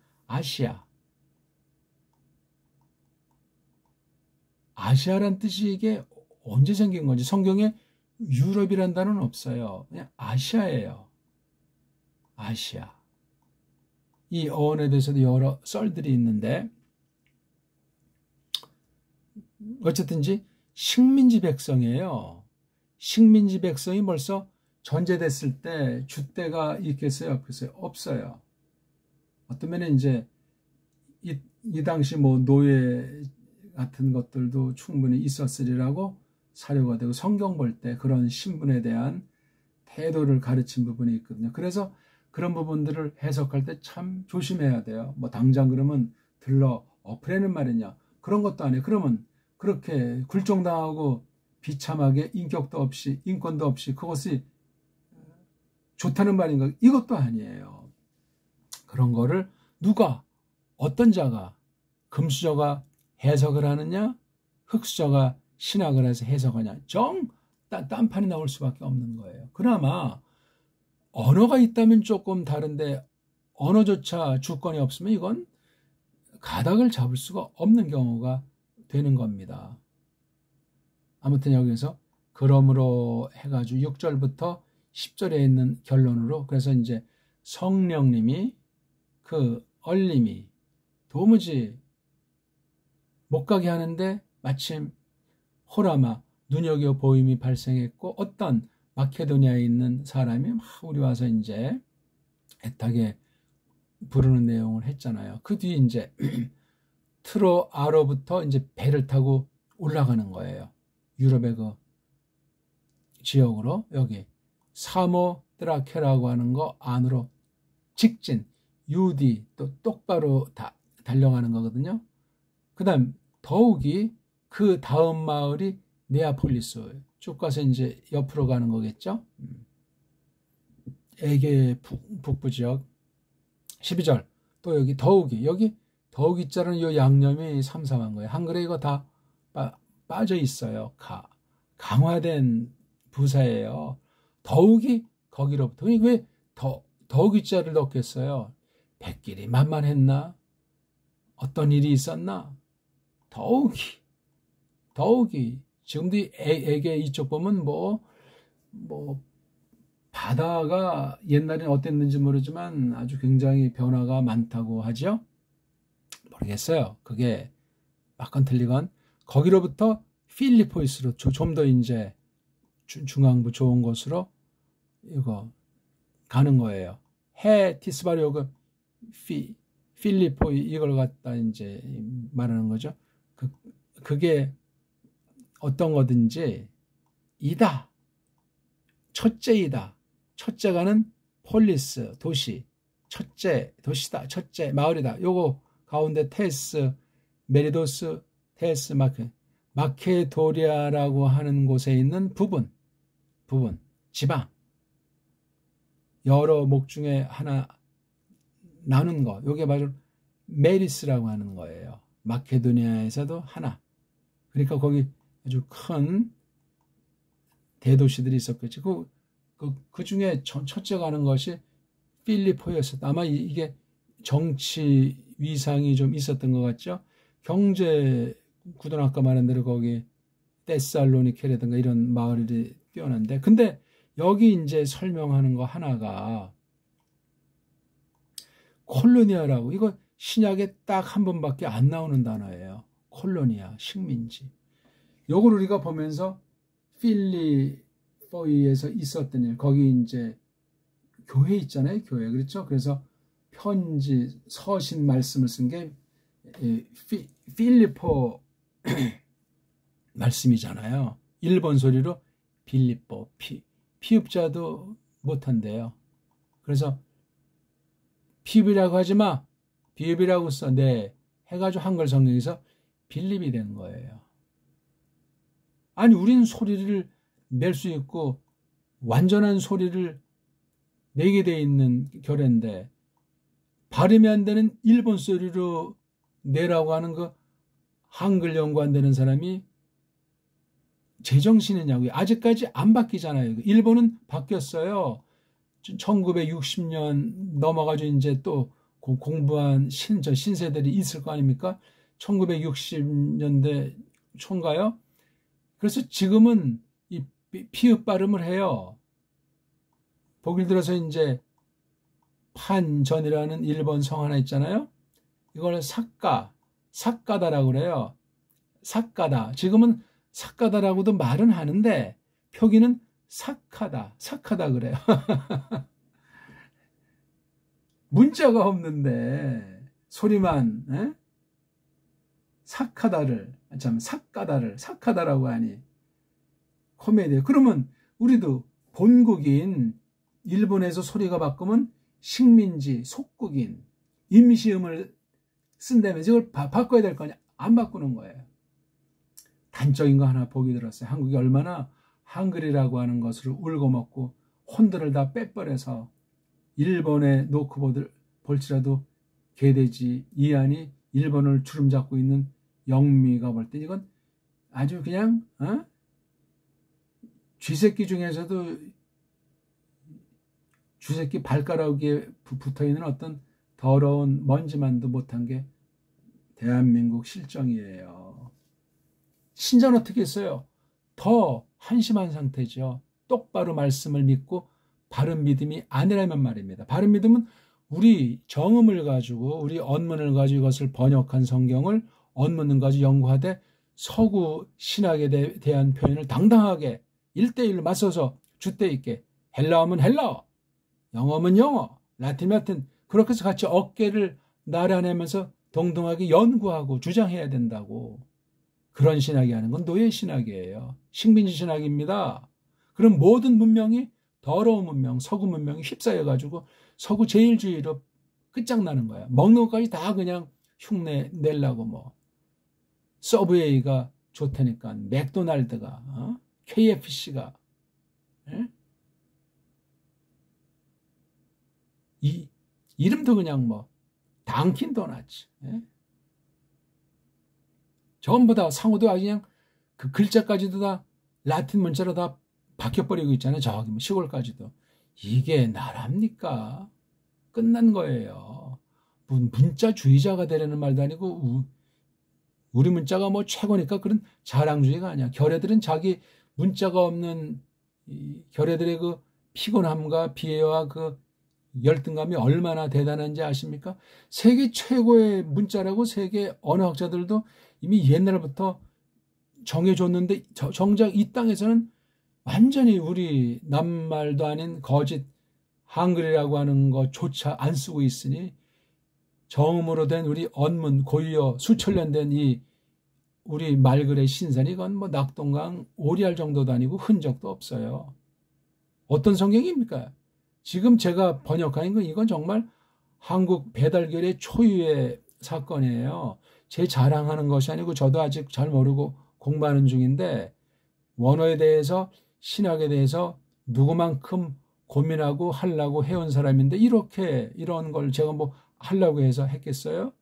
아시아란 뜻이 이게 언제 생긴 건지, 성경에 유럽이란 단어는 없어요. 그냥 아시아예요. 아시아. 이 어원에 대해서도 여러 썰들이 있는데, 어쨌든지 식민지 백성이에요. 식민지 백성이 벌써 전제됐을 때 줏대가 있겠어요? 없겠어요? 없어요. 어떤 면에 이제 이 당시 뭐 노예 같은 것들도 충분히 있었으리라고 사료가 되고, 성경 볼 때 그런 신분에 대한 태도를 가르친 부분이 있거든요. 그래서 그런 부분들을 해석할 때 참 조심해야 돼요. 뭐 당장 그러면 들러 엎으라는 말이냐, 그런 것도 아니에요. 그러면 그렇게 굴종당하고 비참하게 인격도 없이 인권도 없이 그것이 좋다는 말인가? 이것도 아니에요. 그런 거를 누가, 어떤 자가, 금수저가 해석을 하느냐, 흙수저가 신학을 해서 해석하냐, 딴판이 나올 수밖에 없는 거예요. 그나마 언어가 있다면 조금 다른데 언어조차 주권이 없으면 이건 가닥을 잡을 수가 없는 경우가 되는 겁니다. 아무튼 여기서 그러므로 해가지고 6절부터 10절에 있는 결론으로, 그래서 이제 성령님이 그 얼림이 도무지 못 가게 하는데 마침 호라마 눈여겨 보임이 발생했고, 어떤 마케도니아에 있는 사람이 막 우리 와서 이제 애타게 부르는 내용을 했잖아요. 그 뒤에 이제 트로아로부터 이제 배를 타고 올라가는 거예요. 유럽의 그 지역으로, 여기 사모드라케라고 하는 거 안으로 직진, 유디 또 똑바로 달려가는 거거든요. 그 다음 더욱이 그 다음 마을이 네아폴리스 쭉 가서 이제 옆으로 가는 거겠죠. 에게 북부 지역. 12절 또 여기 더욱이 자는 이 양념이 삼삼한 거예요. 한글에 이거 다 빠져 있어요. 강화된 부사예요. 더욱이 거기로부터. 왜 더욱이 자를 넣겠어요? 백길이 만만했나? 어떤 일이 있었나? 더욱이 지금도 에게 이쪽 보면 뭐 바다가 옛날엔 어땠는지 모르지만 아주 굉장히 변화가 많다고 하죠. 모르겠어요. 그게 맞건 틀리건. 거기로부터 필리포이스로 좀 더 이제 중앙부 좋은 곳으로 이거 가는 거예요. 티스바리오그 필리포이 이걸 갖다 이제 말하는 거죠. 그게 어떤 거든지 첫째이다. 첫째가는 폴리스, 도시, 첫째 도시다, 첫째 마을이다. 요거 가운데 테스, 메리도스, 테스, 마케도리아라고 하는 곳에 있는 부분, 지방, 여러 목 중에 하나 나눈 거, 요게 바로 메리스라고 하는 거예요. 마케도니아에서도 하나. 그러니까 거기 아주 큰 대도시들이 있었겠죠. 그 중에 첫째 가는 것이 필리포였었다. 아마 이게 정치 위상이 좀 있었던 것 같죠. 경제 구도는 아까 말한 대로 거기 데살로니케라든가 이런 마을이 뛰어난데, 근데 여기 이제 설명하는 거 하나가 콜로니아라고, 이거 신약에 딱 한 번밖에 안 나오는 단어예요. 콜로니아, 식민지. 요걸 우리가 보면서 필리포이에서 있었던 일, 거기 이제 교회 있잖아요, 교회. 그렇죠? 그래서 편지, 서신 말씀을 쓴 게 필리포 말씀이잖아요. 일본 소리로 빌리포, 피읍자도 못한대요. 그래서 피읍이라고 하지 마, 비읍이라고 써. 네, 해가지고 한글 성경에서 빌립이 된 거예요. 아니, 우린 소리를 낼 수 있고 완전한 소리를 내게 돼 있는 결인데 발음이 안 되는 일본 소리로 내라고 하는 그 한글 연구 안 되는 사람이 제정신이냐고요. 아직까지 안 바뀌잖아요. 일본은 바뀌었어요. 1960년 넘어가지고 이제 또 공부한 신세들이 있을 거 아닙니까? 1960년대 초인가요? 그래서 지금은 이 피읍 발음을 해요. 보길 들어서 이제 판전이라는 일본 성 하나 있잖아요. 이걸 사카다라고 그래요. 사카다. 지금은 사카다라고도 말은 하는데 표기는 사카다 그래요. 문자가 없는데 소리만, 에? 사카다라고 하니 코미디예요. 그러면 우리도 본국인 일본에서 소리가 바꾸면 식민지, 속국인, 임시음을 쓴다면서 이걸 바꿔야 될 거냐? 안 바꾸는 거예요. 단적인 거 하나 보기 들었어요. 한국이 얼마나 한글이라고 하는 것을 울고 먹고 혼들을 다 빼버려서 일본에 놓고 볼지라도 개돼지 이안이 일본을 주름잡고 있는 영미가 볼 때 이건 아주 그냥 쥐새끼 중에서도 쥐새끼 발가락 위에 붙어있는 어떤 더러운 먼지만도 못한 게 대한민국 실정이에요. 신자는 어떻게 했어요? 더 한심한 상태죠. 똑바로 말씀을 믿고 바른 믿음이 아니라면 말입니다. 바른 믿음은 우리 정음을 가지고 우리 언문을 가지고 이것을 번역한 성경을 언문을 가지고 연구하되 서구 신학에 대한 표현을 당당하게 1대1로 맞서서 줏대 있게 헬라어면 헬라어, 영어면 영어, 라틴 그렇게 해서 같이 어깨를 나란하면서 동등하게 연구하고 주장해야 된다고. 그런 신학이 하는 건 노예 신학이에요. 식민지 신학입니다. 그럼 모든 문명이 더러운 문명, 서구 문명이 휩싸여가지고 서구 제일주의로 끝장나는 거야. 먹는 것까지 다 그냥 흉내 내려고 뭐. 서브웨이가 좋다니까 맥도날드가 KFC가 이 이름도 그냥 뭐 당킨 도넛 전부 다 상호도 그냥 그 글자까지도 다 라틴 문자로 다 바뀌어버리고 있잖아요. 저기 뭐 시골까지도. 이게 나랍니까? 끝난 거예요. 문자주의자가 되려는 말도 아니고 우리 문자가 뭐 최고니까 그런 자랑주의가 아니야. 결애들은 자기 문자가 없는 결애들의 그 피곤함과 비애와 그 열등감이 얼마나 대단한지 아십니까? 세계 최고의 문자라고 세계 언어학자들도 이미 옛날부터 정해줬는데 정작 이 땅에서는 완전히 우리 남말도 아닌 거짓 한글이라고 하는 것조차 안 쓰고 있으니 정음으로 된 우리 언문 고유어 수천 년 된 이 우리 말글의 신선이 이건 뭐 낙동강 오리알 정도도 아니고 흔적도 없어요. 어떤 성경입니까? 지금 제가 번역하는 건 이건 정말 한국 배달결의 초유의 사건이에요. 제 자랑하는 것이 아니고 저도 아직 잘 모르고 공부하는 중인데 원어에 대해서 신학에 대해서 누구만큼 고민하고 하려고 해온 사람인데 이런 걸 제가 뭐 하려고 해서 했겠어요?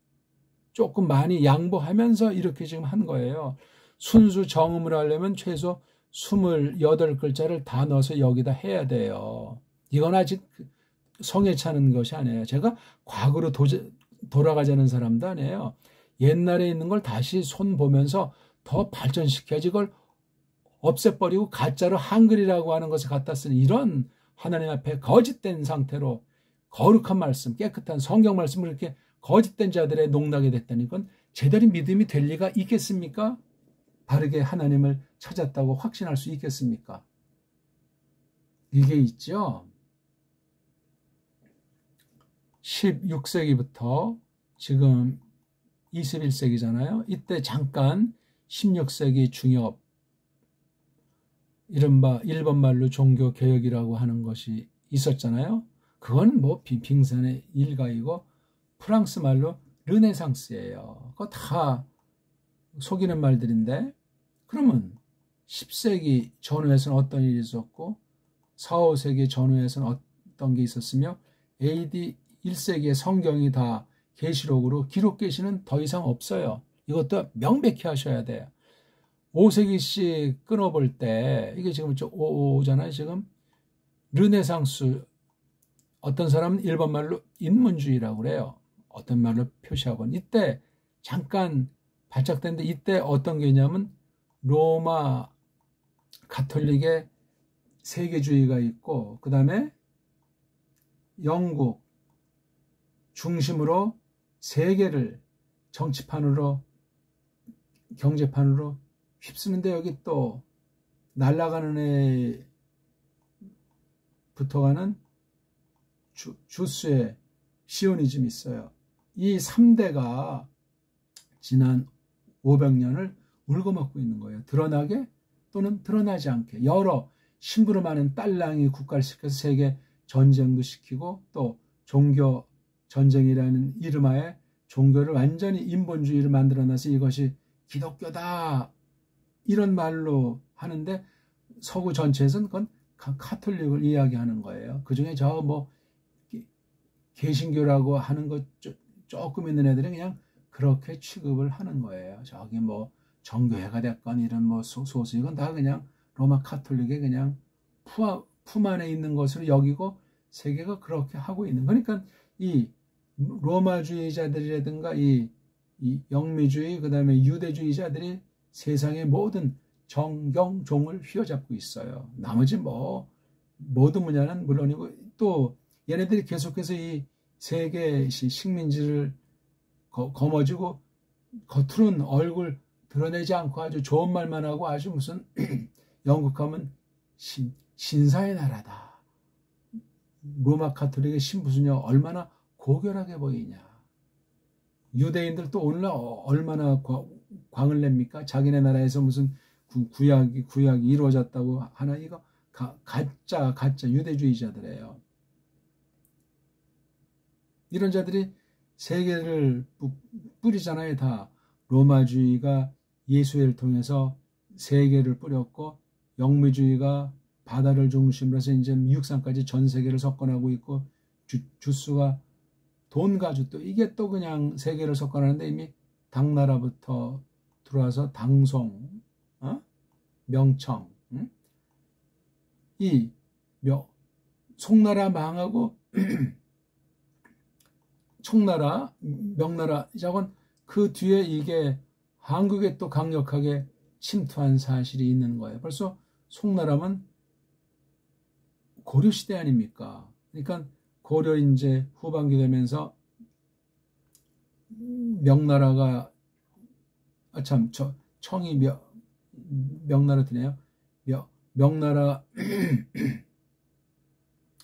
조금 많이 양보하면서 이렇게 지금 한 거예요. 순수 정음을 하려면 최소 28글자를 다 넣어서 여기다 해야 돼요. 이건 아직 성에 차는 것이 아니에요. 제가 과거로 돌아가자는 사람도 아니에요. 옛날에 있는 걸 다시 손 보면서 더 발전시켜야지 이걸 없애버리고 가짜로 한글이라고 하는 것을 갖다 쓰는 이런 하나님 앞에 거짓된 상태로 거룩한 말씀, 깨끗한 성경 말씀을 이렇게 거짓된 자들의 농락이 됐다니 건 제대로 믿음이 될 리가 있겠습니까? 바르게 하나님을 찾았다고 확신할 수 있겠습니까? 이게 있죠. 16세기부터 지금 21세기잖아요. 이때 잠깐 16세기 중엽 이른바 일본말로 종교개혁이라고 하는 것이 있었잖아요. 그건 뭐 빙산의 일가이고 프랑스 말로 르네상스예요. 그거 다 속이는 말들인데 그러면 10세기 전후에서는 어떤 일이 있었고 4, 5세기 전후에서는 어떤 게 있었으며 AD 1세기의 성경이 다 계시록으로 기록 계시는 더 이상 없어요. 이것도 명백히 하셔야 돼요. 5세기씩 끊어볼 때 이게 지금 5잖아요. 지금 르네상스 어떤 사람은 일본말로 인문주의라고 그래요. 어떤 말로 표시하곤 이때 잠깐 발작됐는데 이때 어떤 게 있냐면 로마 가톨릭의 세계주의가 있고 그 다음에 영국 중심으로 세계를 정치판으로 경제판으로 휩쓰는데 여기 또 날아가는 애 붙어가는 주스의 시오니즘이 있어요. 이 3대가 지난 500년을 울고먹고 있는 거예요. 드러나게 또는 드러나지 않게 여러 심부름 많은 딸랑이 국가를 시켜서 세계 전쟁도 시키고 또 종교 전쟁이라는 이름하에 종교를 완전히 인본주의를 만들어놔서 이것이 기독교다 이런 말로 하는데 서구 전체에서는 그건 카톨릭을 이야기하는 거예요. 그중에 저 뭐 개신교라고 하는 것 조금 있는 애들은 그냥 그렇게 취급을 하는 거예요. 저기 뭐 정교회가 됐건 이런 뭐 소수 이건 다 그냥 로마 카톨릭의 그냥 품 안에 있는 것으로 여기고 세계가 그렇게 하고 있는. 그러니까 이 로마주의자들이라든가 이 영미주의 그다음에 유대주의자들이 세상의 모든 정경종을 휘어잡고 있어요. 나머지 뭐 모든 분야는 물론이고 또 얘네들이 계속해서 이 세계 식민지를 거머쥐고 겉으로는 얼굴 드러내지 않고 아주 좋은 말만 하고 아주 무슨 영국 하면 신사의 나라다. 로마 카톨릭의 신부수녀 얼마나 고결하게 보이냐. 유대인들 또 오늘날 얼마나 광을 냅니까? 자기네 나라에서 무슨 구약이 이루어졌다고 하나. 이거 가짜 유대주의자들이에요. 이런 자들이 세계를 뿌리잖아요. 다 로마주의가 예수회를 통해서 세계를 뿌렸고 영미주의가 바다를 중심으로 해서 이제 육상까지 전 세계를 석권하고 있고 주수가 돈 가지고 또 이게 또 그냥 세계를 석권하는데 이미 당나라부터 들어와서 당송, 명청, 이 송나라 망하고 청나라, 명나라 이자곤 그 뒤에 이게 한국에 또 강력하게 침투한 사실이 있는 거예요. 벌써 송나라면 고려 시대 아닙니까? 그러니까 고려 이제 후반기 되면서 명나라가 청이 명나라 되네요. 명나라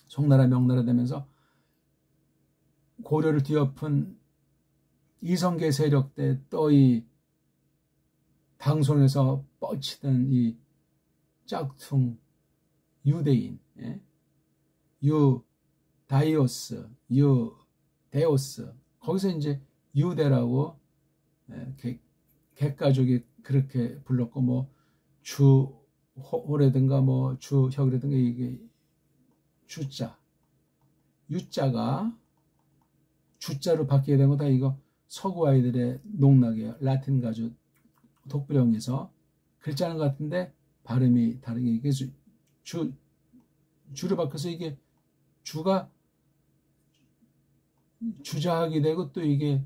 송나라 명나라 되면서 고려를 뒤엎은 이성계 세력 때 또 이 당송에서 뻗치던 이 짝퉁 유대인, 유다이오스, 유데오스, 거기서 이제 유대라고 객가족이 그렇게 불렀고 뭐 주호라든가 뭐 주혁이라든가 이게 주자, 유자가 주자로 바뀌게 된 거 다 이거 서구 아이들의 농락이에요. 라틴 가주 독불형에서 글자는 같은데 발음이 다르게 이게 주로 바뀌어서 이게 주가 주자하게 되고 또 이게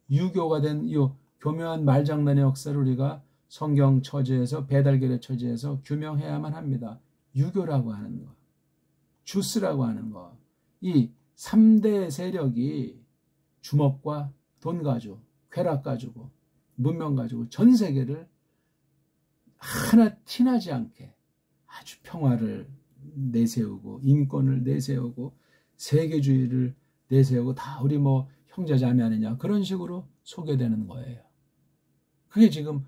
유교가 된 이 교묘한 말장난의 역사를 우리가 성경 처지에서 배달결의 처지에서 규명해야만 합니다. 유교라고 하는 거, 주스라고 하는 거, 이 3대 세력이 주먹과 돈 가지고 쾌락 가지고 문명 가지고 전 세계를 하나 티나지 않게 아주 평화를 내세우고 인권을 내세우고 세계주의를 내세우고 다 우리 뭐 형제자매 아니냐 그런 식으로 소개되는 거예요. 그게 지금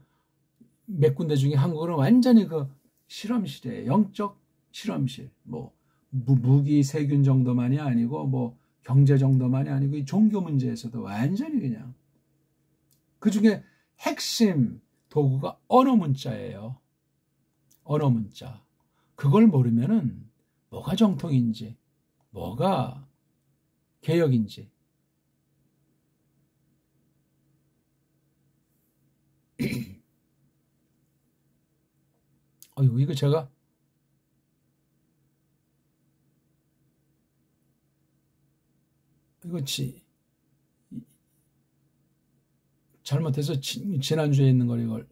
몇 군데 중에 한국은 완전히 그 실험실이에요. 영적 실험실. 뭐 무기 세균 정도만이 아니고 뭐 경제 정도만이 아니고 이 종교 문제에서도 완전히 그냥 그중에 핵심 도구가 언어 문자예요. 언어 문자. 그걸 모르면은 뭐가 정통인지 뭐가 개혁인지 이거 제가 이거 잘못해서 지난주에 있는 걸 이걸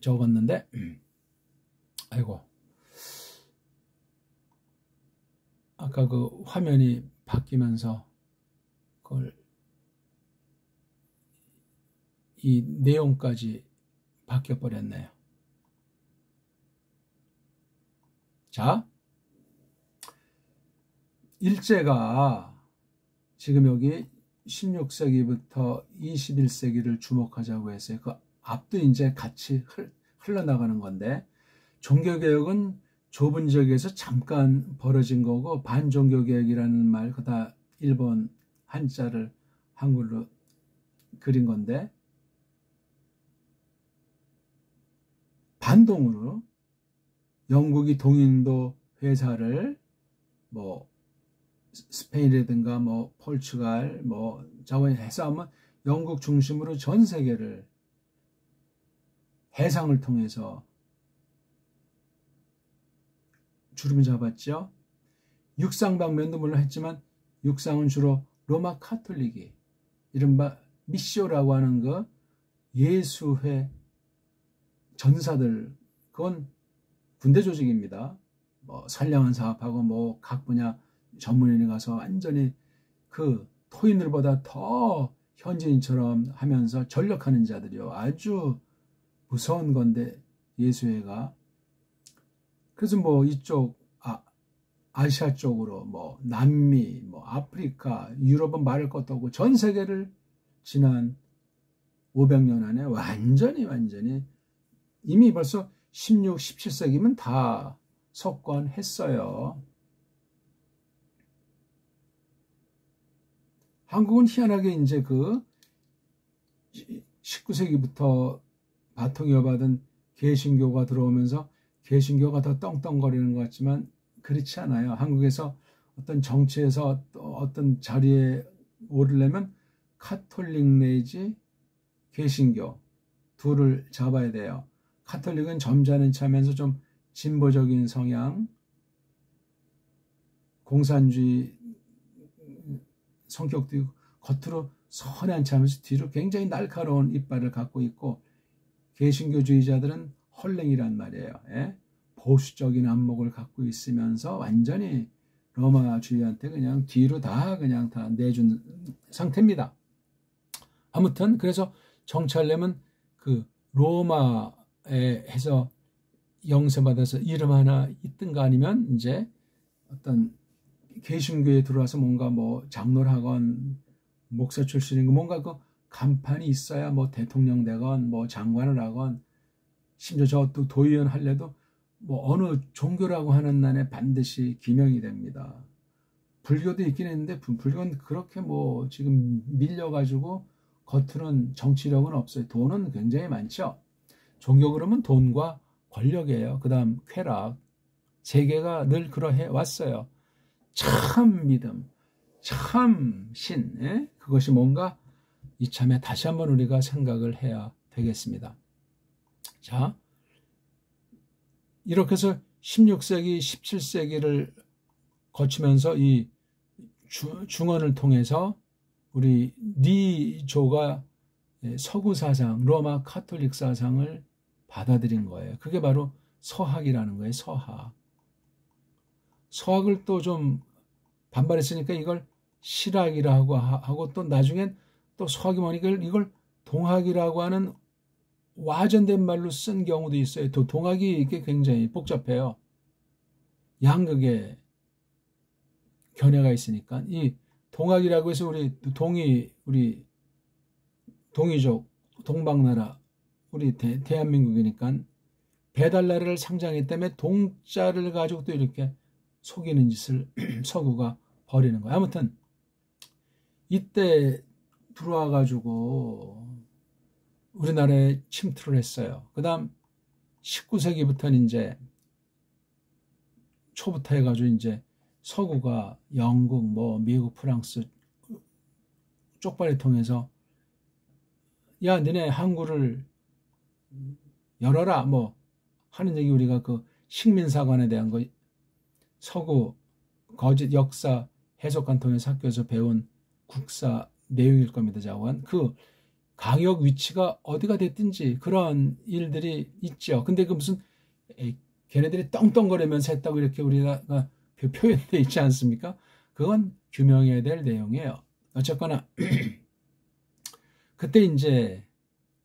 적었는데 아이고 아까 그 화면이 바뀌면서 그걸 이 내용까지 바뀌어 버렸네요. 자, 일제가 지금 여기 16세기부터 21세기를 주목하자고 했어요. 그 앞도 이제 같이 흘러나가는 건데 종교개혁은 좁은 지역에서 잠깐 벌어진 거고 반종교개혁이라는 말 그다 일본 한자를 한글로 그린 건데, 반동으로 영국이 동인도 회사를 뭐 스페인이라든가 뭐 포르투갈 뭐 자원 해서 하면 영국 중심으로 전 세계를 해상을 통해서 주름 잡았죠. 육상 방면도 물론 했지만 육상은 주로 로마 카톨릭이 이른바 미쇼라고 하는 그 예수회 전사들, 그건 군대 조직입니다. 뭐 선량한 사업하고 뭐 각 분야 전문인이 가서 완전히 그 토인들보다 더 현지인처럼 하면서 전력하는 자들이요. 아주 무서운 건데 예수회가. 그래서 뭐 이쪽 아시아 쪽으로 뭐 남미, 뭐 아프리카, 유럽은 말할 것도 없고 전 세계를 지난 500년 안에 완전히 이미 벌써 16, 17세기면 다 석권했어요. 한국은 희한하게 이제 그 19세기부터 바통 이어받은 개신교가 들어오면서 개신교가 더 떵떵거리는 것 같지만 그렇지 않아요. 한국에서 어떤 정치에서 어떤 자리에 오르려면 카톨릭 내지 개신교 둘을 잡아야 돼요. 카톨릭은 점잖은 체하면서 좀 진보적인 성향, 공산주의 성격도 있고 겉으로 선한 체하면서 뒤로 굉장히 날카로운 이빨을 갖고 있고, 개신교주의자들은 헐랭이란 말이에요. 예? 보수적인 안목을 갖고 있으면서 완전히 로마주의한테 그냥 뒤로 다 내준 상태입니다. 아무튼 그래서 정치하려면 그 로마에 해서 영세받아서 이름 하나 있든가 아니면 이제 어떤 개신교에 들어와서 뭔가 뭐 장로를 하건 목사 출신인 거 뭔가 그 간판이 있어야 뭐 대통령 되건 뭐 장관을 하건, 심지어 저 또 도의원 할래도 뭐 어느 종교라고 하는 난에 반드시 기명이 됩니다. 불교도 있긴 했는데 불교는 그렇게 뭐 지금 밀려가지고 겉으로는 정치력은 없어요. 돈은 굉장히 많죠. 종교 그러면 돈과 권력이에요. 그 다음 쾌락. 세계가 늘 그러해 왔어요. 참 믿음, 참 신, 예? 그것이 뭔가 이참에 다시 한번 우리가 생각을 해야 되겠습니다. 자, 이렇게 해서 16세기, 17세기를 거치면서 이 중언을 통해서 우리 리조가 서구 사상, 로마 카톨릭 사상을 받아들인 거예요. 그게 바로 서학이라는 거예요. 서학. 서학을 또 좀 반발했으니까 이걸 실학이라고 하고, 또 나중엔 또 서학이 뭐니까 이걸 동학이라고 하는 와전된 말로 쓴 경우도 있어요. 또 동학이 이게 굉장히 복잡해요. 양극의 견해가 있으니까 이 동학이라고 해서 우리 동이족 동방나라 우리 대한민국이니까 배달나라를 상장했기 때문에 동자를 가지고 또 이렇게 속이는 짓을 서구가 벌이는 거예요. 아무튼 이때 들어와 가지고 우리나라에 침투를 했어요. 그 다음 19세기부터는 이제 초부터 해가지고 이제 서구가 영국, 뭐 미국, 프랑스 쪽발이 통해서 야, 너네 항구를 열어라 뭐 하는 얘기, 우리가 그 식민사관에 대한 거 서구 거짓 역사 해석관 통해서 학교에서 배운 국사 내용일 겁니다. 자원 그 강역 위치가 어디가 됐든지 그런 일들이 있죠. 근데 그 무슨 걔네들이 떵떵거리면서 했다고 이렇게 우리가 표현되어 있지 않습니까? 그건 규명해야 될 내용이에요. 어쨌거나 그때 이제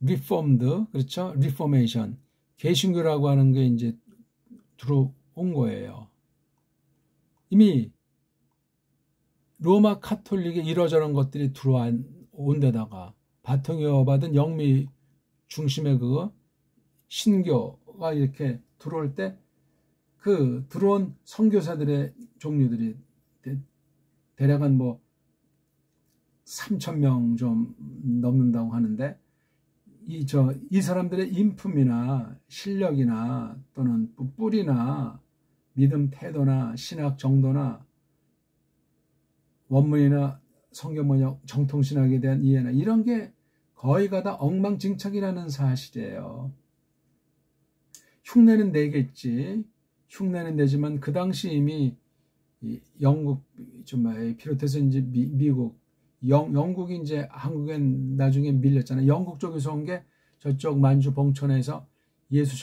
리폼드, 그렇죠? 리포메이션, 개신교라고 하는 게 이제 들어온 거예요. 이미 로마 카톨릭에 이러저런 것들이 들어온 데다가 바통 이어받은 영미 중심의 그 신교가 이렇게 들어올 때 그 들어온 선교사들의 종류들이 대략 한 뭐 3,000명 좀 넘는다고 하는데 이 사람들의 인품이나 실력이나 또는 뿌리나 믿음 태도나 신학 정도나 원문이나 성경 번역 정통신학에 대한 이해나 이런 게 거의가 다 엉망진창이라는 사실이에요. 흉내는 내겠지. 흉내는 내지만 그 당시 이미 영국 비롯해서 이제 미국, 영국이 이제 한국엔 나중에 밀렸잖아요. 영국 쪽에서 온 게 저쪽 만주 봉천에서 예수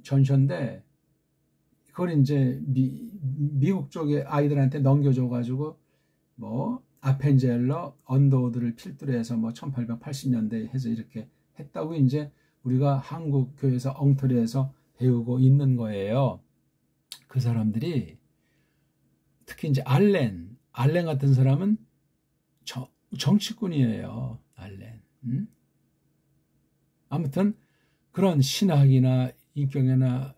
전셔인데 그걸 이제 미국 쪽의 아이들한테 넘겨줘가지고 뭐 아펜젤러, 언더우드를 필두로 해서 뭐 1880년대에 해서 이렇게 했다고 이제 우리가 한국 교회에서 엉터리에서 배우고 있는 거예요. 그 사람들이 특히 이제 알렌 같은 사람은 정치꾼이에요. 알렌. 아무튼 그런 신학이나 인격이나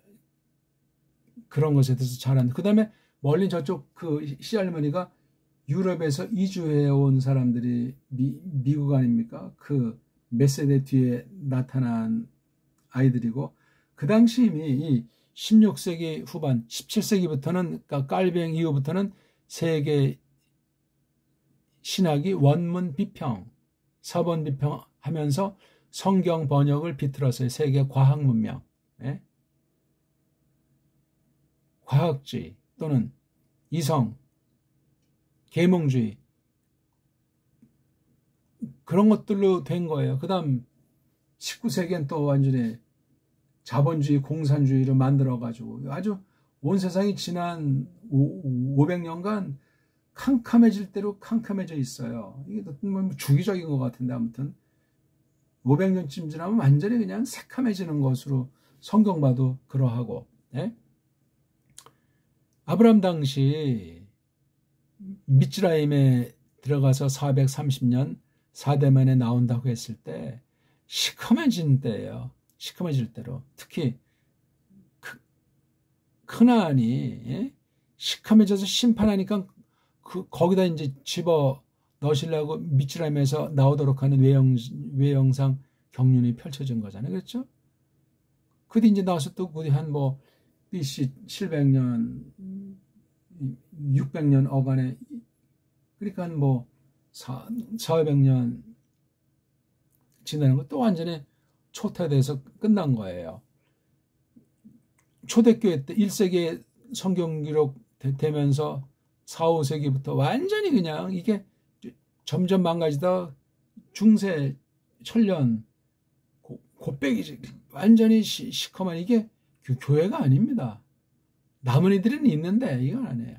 그런 것에 대해서 잘하는. 그 다음에 멀리 저쪽 그 시할머니가 유럽에서 이주해 온 사람들이 미국 아닙니까? 그 몇 세대 뒤에 나타난 아이들이고 그 당시 이미 이 16세기 후반 17세기부터는 그러니까 깔뱅 이후부터는 세계 신학이 원문 비평, 서본 비평하면서 성경 번역을 비틀어서요. 세계 과학 문명, 과학주의 또는 이성, 계몽주의 그런 것들로 된 거예요. 그 다음 19세기엔 또 완전히 자본주의, 공산주의로 만들어가지고 아주 온 세상이 지난 500년간 캄캄해질 대로 캄캄해져 있어요. 이게 뭐 주기적인 것 같은데 아무튼 500년쯤 지나면 완전히 그냥 새카매지는 것으로 성경 봐도 그러하고. 아브람 당시 미츠라임에 들어가서 430년 4대만에 나온다고 했을 때 시커매진 때예요. 시커매질 때로. 특히 크나안이 시커매져서 심판하니까 거기다 이제 집어 넣으시려고 미츠라임에서 나오도록 하는 외형상 경륜이 펼쳐진 거잖아요. 그렇죠? 그 뒤 이제 나와서 또 한 뭐 BC 700년 600년 어간에 그러니까 뭐 400년 지나는 거 또 완전히 초토화돼서 끝난 거예요. 초대교회 때 1세기에 성경 기록 되면서 4, 5세기부터 완전히 그냥 이게 점점 망가지다 중세 천년 곱빼기 완전히 시커먼 이게 교회가 아닙니다. 남은 이들은 있는데 이건 아니에요.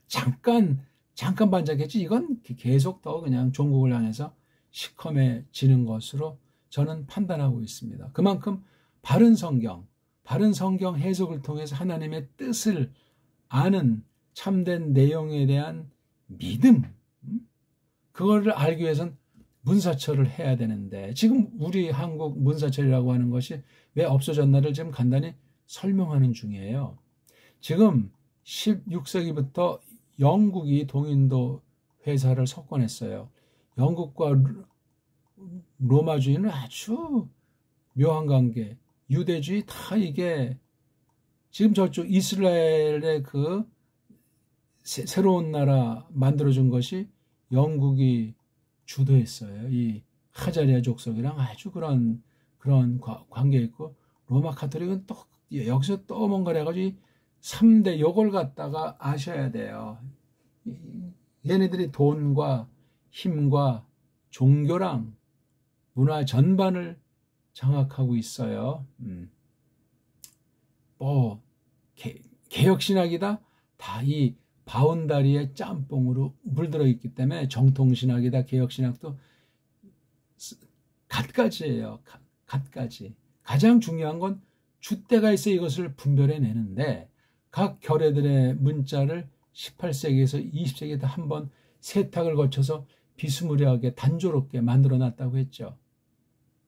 잠깐 반짝했지 이건 계속 더 그냥 종국을 향해서 시커매지는 것으로 저는 판단하고 있습니다. 그만큼 바른 성경 해석을 통해서 하나님의 뜻을 아는 참된 내용에 대한 믿음, 그거를 알기 위해서는 문사철을 해야 되는데 지금 우리 한국 문사철이라고 하는 것이 왜 없어졌나를 지금 간단히 설명하는 중이에요. 지금 16세기부터 영국이 동인도 회사를 석권했어요. 영국과 로마주의는 아주 묘한 관계, 유대주의 다 이게 지금 저쪽 이스라엘의 그 새로운 나라 만들어준 것이 영국이 주도했어요. 이 하자리아 족속이랑 아주 그런 관계 있고 로마 카톨릭은 또 여기서 또 뭔가를 해가지고 3대 요걸 갖다가 아셔야 돼요. 얘네들이 돈과 힘과 종교랑 문화 전반을 장악하고 있어요. 뭐 개혁신학이다 다 이 바운다리의 짬뽕으로 물들어 있기 때문에 정통신학이다 개혁신학도 갖가지예요. 갖가지. 가장 중요한 건 줏대가 있어 이것을 분별해내는데 각 결례들의 문자를 18세기에서 20세기에 한번 세탁을 거쳐서 비스무리하게 단조롭게 만들어놨다고 했죠.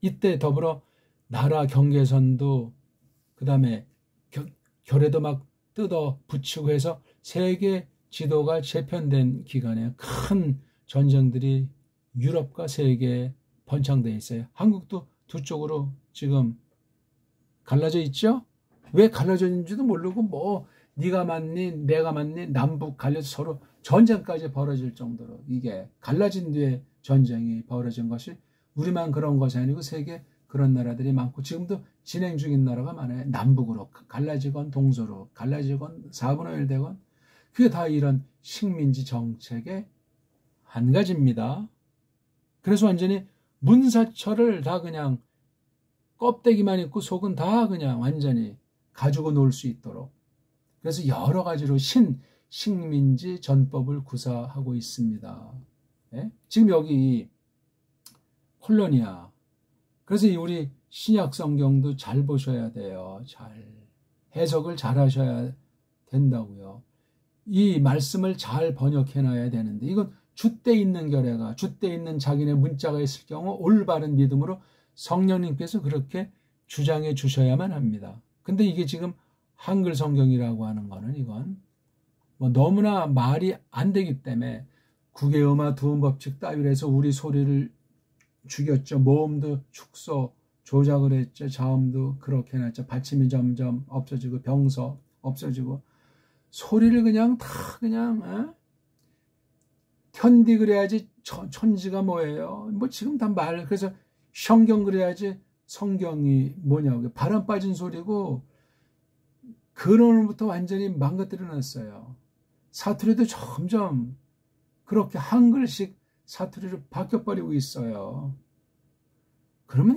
이때 더불어 나라 경계선도 그 다음에 결례도 막 뜯어 붙이고 해서 세계 지도가 재편된 기간에 큰 전쟁들이 유럽과 세계에 번창되어 있어요. 한국도 두 쪽으로 지금 갈라져 있죠. 왜 갈라져 있는지도 모르고 뭐 네가 맞니 내가 맞니 남북 갈려서 서로 전쟁까지 벌어질 정도로 이게 갈라진 뒤에 전쟁이 벌어진 것이 우리만 그런 것이 아니고 세계 그런 나라들이 많고 지금도 진행 중인 나라가 많아요. 남북으로 갈라지건 동서로 갈라지건 4분의 1 되건 그게 다 이런 식민지 정책의 한 가지입니다. 그래서 완전히 문사철을 다 그냥 껍데기만 있고 속은 다 그냥 완전히 가지고 놀 수 있도록 그래서 여러 가지로 식민지 전법을 구사하고 있습니다. 예? 지금 여기 콜로니아 그래서 우리 신약 성경도 잘 보셔야 돼요. 잘 해석을 잘 하셔야 된다고요. 이 말씀을 잘 번역해놔야 되는데 이건 줏대 있는 결례가 줏대 있는 자기네 문자가 있을 경우 올바른 믿음으로 성령님께서 그렇게 주장해 주셔야만 합니다. 근데 이게 지금 한글 성경이라고 하는 거는 이건 뭐 너무나 말이 안 되기 때문에 국외음화 두음법칙 따위로 해서 우리 소리를 죽였죠. 모음도 축소 조작을 했죠. 자음도 그렇게 해놨죠. 받침이 점점 없어지고 병서 없어지고 소리를 그냥 다 그냥 편디 그래야지 천지가 뭐예요. 뭐 지금 다 말 그래서 성경 그래야지 성경이 뭐냐고 바람 빠진 소리고 근원부터 완전히 망가뜨려 놨어요. 사투리도 점점 그렇게 한글식 사투리로 바뀌어버리고 있어요. 그러면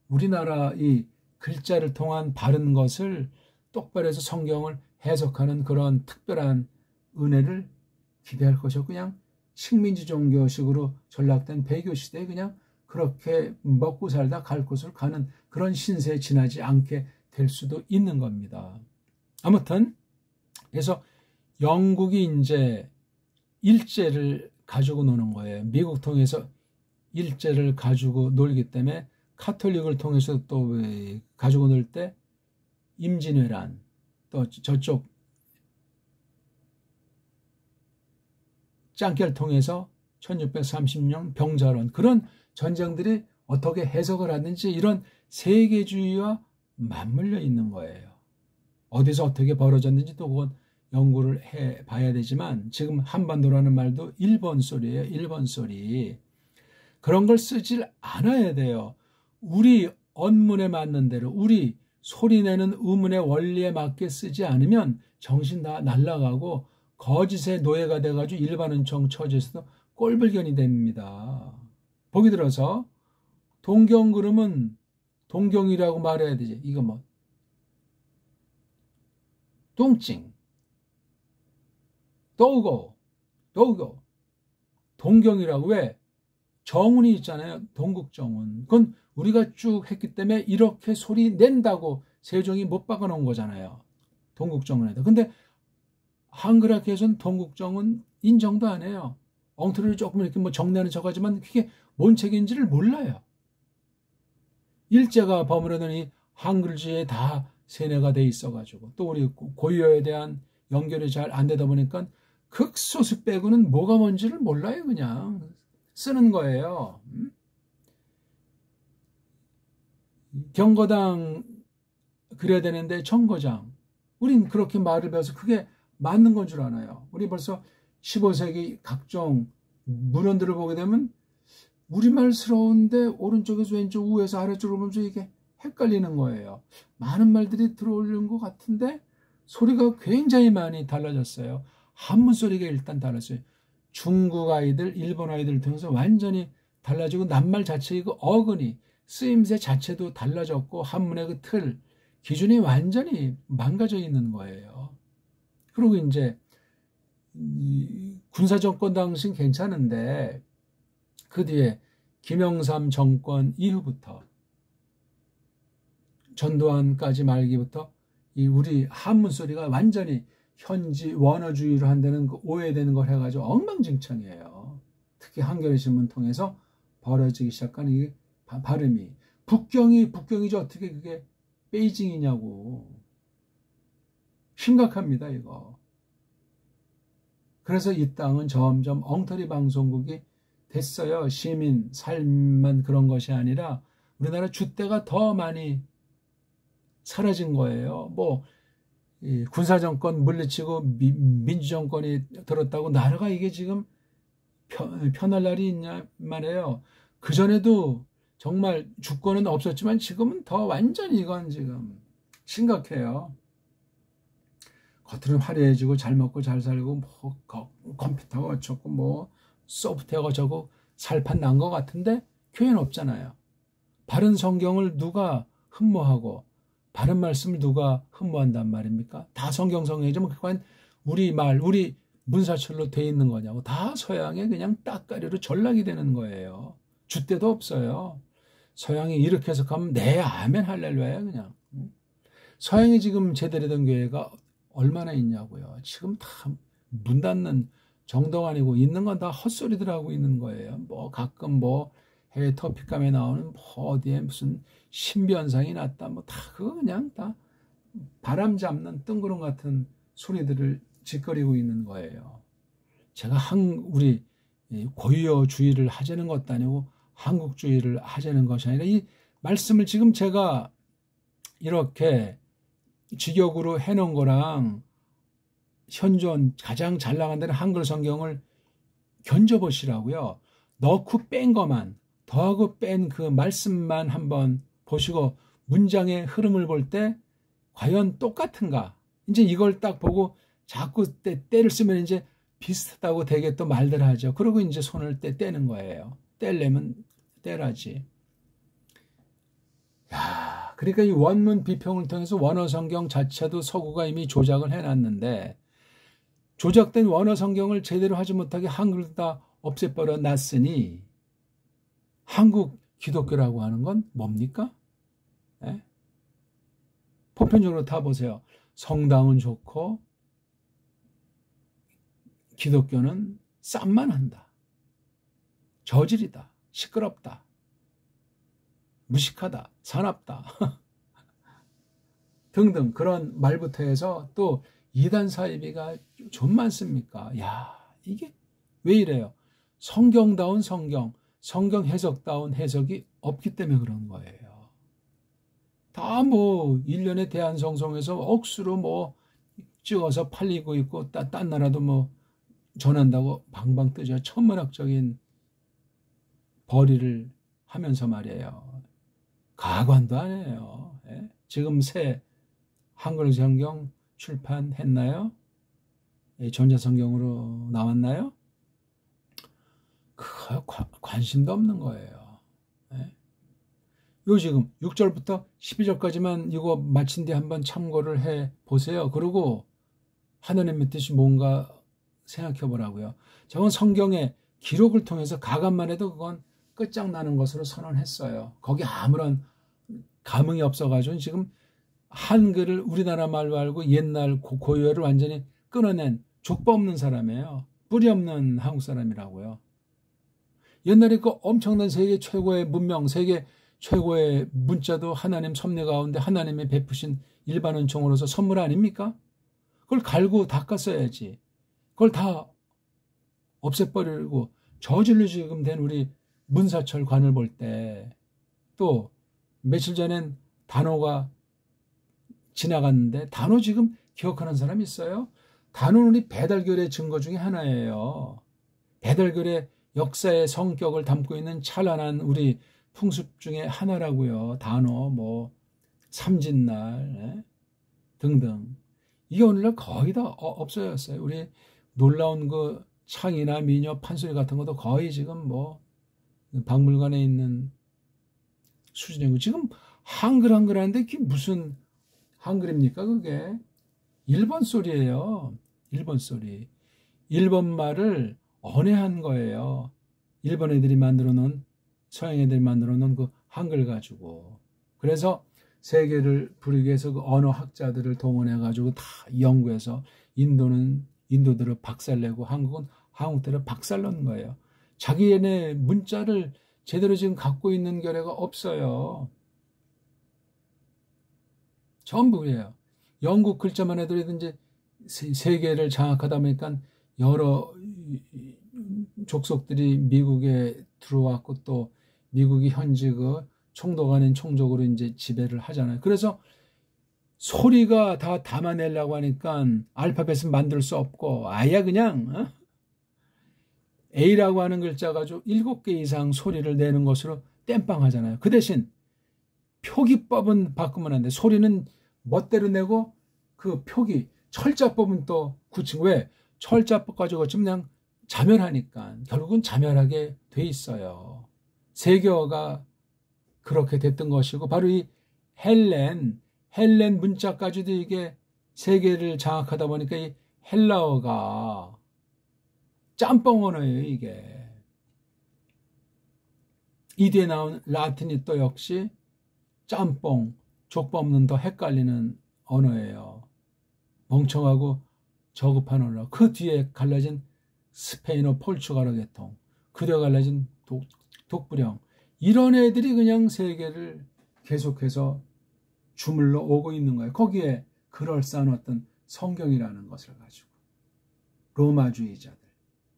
우리나라 이 글자를 통한 바른 것을 똑바로 해서 성경을 해석하는 그런 특별한 은혜를 기대할 것이고 그냥 식민지 종교식으로 전락된 배교 시대에 그냥 그렇게 먹고 살다 갈 곳을 가는 그런 신세에 지나지 않게 될 수도 있는 겁니다. 아무튼 그래서 영국이 이제 일제를 가지고 노는 거예요. 미국 통해서 일제를 가지고 놀기 때문에 카톨릭을 통해서 또 가지고 놀 때 임진왜란 또 저쪽 짱깨를 통해서 1630년 병자론 그런 전쟁들이 어떻게 해석을 하는지 이런 세계주의와 맞물려 있는 거예요. 어디서 어떻게 벌어졌는지도 그건 연구를 해봐야 되지만 지금 한반도라는 말도 일본 소리예요. 일본 소리. 그런 걸 쓰질 않아야 돼요. 우리 언문에 맞는 대로 우리 소리내는 의문의 원리에 맞게 쓰지 않으면 정신 다 날아가고 거짓의 노예가 돼가지고 일반은총 처지에서도 꼴불견이 됩니다. 보기 들어서 동경 그러면 동경이라고 말해야 되지. 이거 뭐 똥찡 도우고 동경이라고 왜? 정운이 있잖아요. 동국정운. 그건 우리가 쭉 했기 때문에 이렇게 소리 낸다고 세종이 못 박아놓은 거잖아요. 동국정운에다. 근데 한글학에서는 동국정운 인정도 안 해요. 엉터리를 조금 이렇게 뭐 정리하는 척하지만 그게 뭔 책인지를 몰라요. 일제가 버무려는 이 한글지에 다 세뇌가 돼 있어가지고 또 우리 고유어에 대한 연결이 잘 안 되다 보니까 극소수 빼고는 뭐가 뭔지를 몰라요. 그냥 쓰는 거예요. 경거당 그래야 되는데 정거장. 우린 그렇게 말을 배워서 그게 맞는 건 줄 아나요. 우리 벌써 15세기 각종 문헌들을 보게 되면 우리말스러운데 오른쪽에서 왼쪽 우에서 아래쪽으로 보면서 이게 헷갈리는 거예요. 많은 말들이 들어오는 것 같은데 소리가 굉장히 많이 달라졌어요. 한문 소리가 일단 달랐어요. 중국 아이들, 일본 아이들을 통해서 완전히 달라지고 낱말 자체의 그 어근이 쓰임새 자체도 달라졌고 한문의 그 틀, 기준이 완전히 망가져 있는 거예요. 그리고 이제 군사정권 당시는 괜찮은데 그 뒤에 김영삼 정권 이후부터 전두환까지 말기부터 이 우리 한문 소리가 완전히 현지 원어주의로 한다는 그 오해되는 걸 해가지고 엉망진창이에요. 특히 한겨레 신문 통해서 벌어지기 시작한 이 발음이 북경이지 어떻게 그게 베이징이냐고. 심각합니다 이거. 그래서 이 땅은 점점 엉터리 방송국이 됐어요. 시민 삶만 그런 것이 아니라 우리나라 줏대가 더 많이 사라진 거예요. 뭐 군사정권 물리치고 민주정권이 들었다고 나라가 이게 지금 편할 날이 있냐 말이에요. 그전에도 정말 주권은 없었지만 지금은 더 완전히 이건 지금 심각해요. 겉으로는 화려해지고 잘 먹고 잘 살고 뭐 컴퓨터가 어쩌고 뭐 소프트웨어가 어쩌고 살판 난 것 같은데 교회는 없잖아요. 바른 성경을 누가 흠모하고 바른 말씀을 누가 흠모한단 말입니까? 다 성경성경이지만 그건 우리 말, 우리 문사철로 돼 있는 거냐고. 다 서양에 그냥 따까리로 전락이 되는 거예요. 줏대도 없어요. 서양이 이렇게 해석하면 네 아멘 할렐루야야 그냥. 서양이 지금 제대로 된 교회가 얼마나 있냐고요. 지금 다 문 닫는 정도가 아니고 있는 건 다 헛소리들 하고 있는 거예요. 뭐 가끔 뭐 해외 터픽감에 나오는 뭐 어디에 무슨 신변상이 났다 뭐 다 그거 그냥 다 바람 잡는 뜬구름 같은 소리들을 짓거리고 있는 거예요. 제가 우리 고유주의를 하자는 것도 아니고 한국주의를 하자는 것이 아니라 이 말씀을 지금 제가 이렇게 직역으로 해놓은 거랑 현존 가장 잘 나간다는 한글 성경을 견져보시라고요. 넣고 뺀 것만 더하고 뺀 그 말씀만 한번 보시고 문장의 흐름을 볼 때 과연 똑같은가? 이제 이걸 딱 보고 자꾸 때를 쓰면 이제 비슷하다고 되게 또 말들 하죠. 그러고 이제 손을 떼는 거예요. 떼려면 떼라지. 야, 그러니까 이 원문 비평을 통해서 원어 성경 자체도 서구가 이미 조작을 해놨는데 조작된 원어 성경을 제대로 하지 못하게 한글로 다 없애버려 놨으니 한국 기독교라고 하는 건 뭡니까? 예? 보편적으로 다 보세요. 성당은 좋고 기독교는 쌈만 한다. 저질이다. 시끄럽다. 무식하다. 사납다. 등등 그런 말부터 해서 또 이단 사이비가 좀 많습니까? 야, 이게 왜 이래요? 성경다운 성경 해석다운 해석이 없기 때문에 그런 거예요. 다 뭐 1년에 대한성성에서 억수로 뭐 찍어서 팔리고 있고 딴 나라도 뭐 전한다고 방방 뜨죠. 천문학적인 벌이를 하면서 말이에요. 가관도 아니에요. 예? 지금 새 한글 성경 출판했나요? 예, 전자성경으로 나왔나요? 그 관심도 없는 거예요. 예? 요 지금 6절부터 12절까지만 이거 마친 뒤에 한번 참고를 해 보세요. 그리고 하나님의 뜻이 뭔가 생각해 보라고요. 저건 성경의 기록을 통해서 가감만 해도 그건 끝장나는 것으로 선언했어요. 거기 아무런 감흥이 없어가지고 지금 한글을 우리나라 말로 알고 옛날 고유어를 완전히 끊어낸 족보 없는 사람이에요. 뿌리 없는 한국 사람이라고요. 옛날에 그 엄청난 세계 최고의 문명, 세계 최고의 문자도 하나님 섭리 가운데 하나님이 베푸신 일반 은총으로서 선물 아닙니까? 그걸 갈고 닦았어야지. 그걸 다 없애버리고 저질로 지금 된 우리 문사철 관을 볼 때 또 며칠 전엔 단호가 지나갔는데 단호 지금 기억하는 사람 있어요? 단호는 우리 배달결의 증거 중에 하나예요. 배달결의 역사의 성격을 담고 있는 찬란한 우리 풍습 중에 하나라고요. 단호, 뭐 삼진날 등등. 이게 오늘날 거의 다 없어졌어요. 우리 놀라운 그 창이나 미녀 판소리 같은 것도 거의 지금 뭐 박물관에 있는 수준이고 지금 한글 하는데 그게 무슨 한글입니까? 그게 일본 소리예요. 일본 소리. 일본 말을 언해한 거예요. 일본 애들이 만들어 놓은 서양 애들이 만들어 놓은 그 한글 가지고. 그래서 세계를 부르기 위해서 그 언어 학자들을 동원해 가지고 다 연구해서 인도들을 박살내고 한국은 한국들을 박살낸 거예요. 자기네 문자를 제대로 지금 갖고 있는 결례가 없어요. 전부예요. 영국 글자만 해도 이제 세계를 장악하다 보니까 여러 족속들이 미국에 들어왔고 또 미국이 현지 그 총독 아닌 총독으로 이제 지배를 하잖아요. 그래서 소리가 다 담아내려고 하니까 알파벳은 만들 수 없고 아예 그냥 A라고 하는 글자 가지고 7개 이상 소리를 내는 것으로 땜빵하잖아요. 그 대신 표기법은 바꾸면 안 돼. 소리는 멋대로 내고 그 표기 철자법은 또 굳히고 왜? 철자법 가지고 그냥 자멸하니까 결국은 자멸하게 돼 있어요. 세계어가 그렇게 됐던 것이고 바로 이 헬렌 문자까지도 이게 세계를 장악하다 보니까 이 헬라어가 짬뽕 언어예요. 이게 이 뒤에 나온 라틴이 또 역시 짬뽕 족보 없는 더 헷갈리는 언어예요. 멍청하고 저급한 언어. 그 뒤에 갈라진 스페인어 포르투갈어 계통, 그 뒤에 갈라진 독불형, 이런 애들이 그냥 세계를 계속해서 주물러 오고 있는 거예요. 거기에 그럴싸한 어떤 성경이라는 것을 가지고 로마주의자들,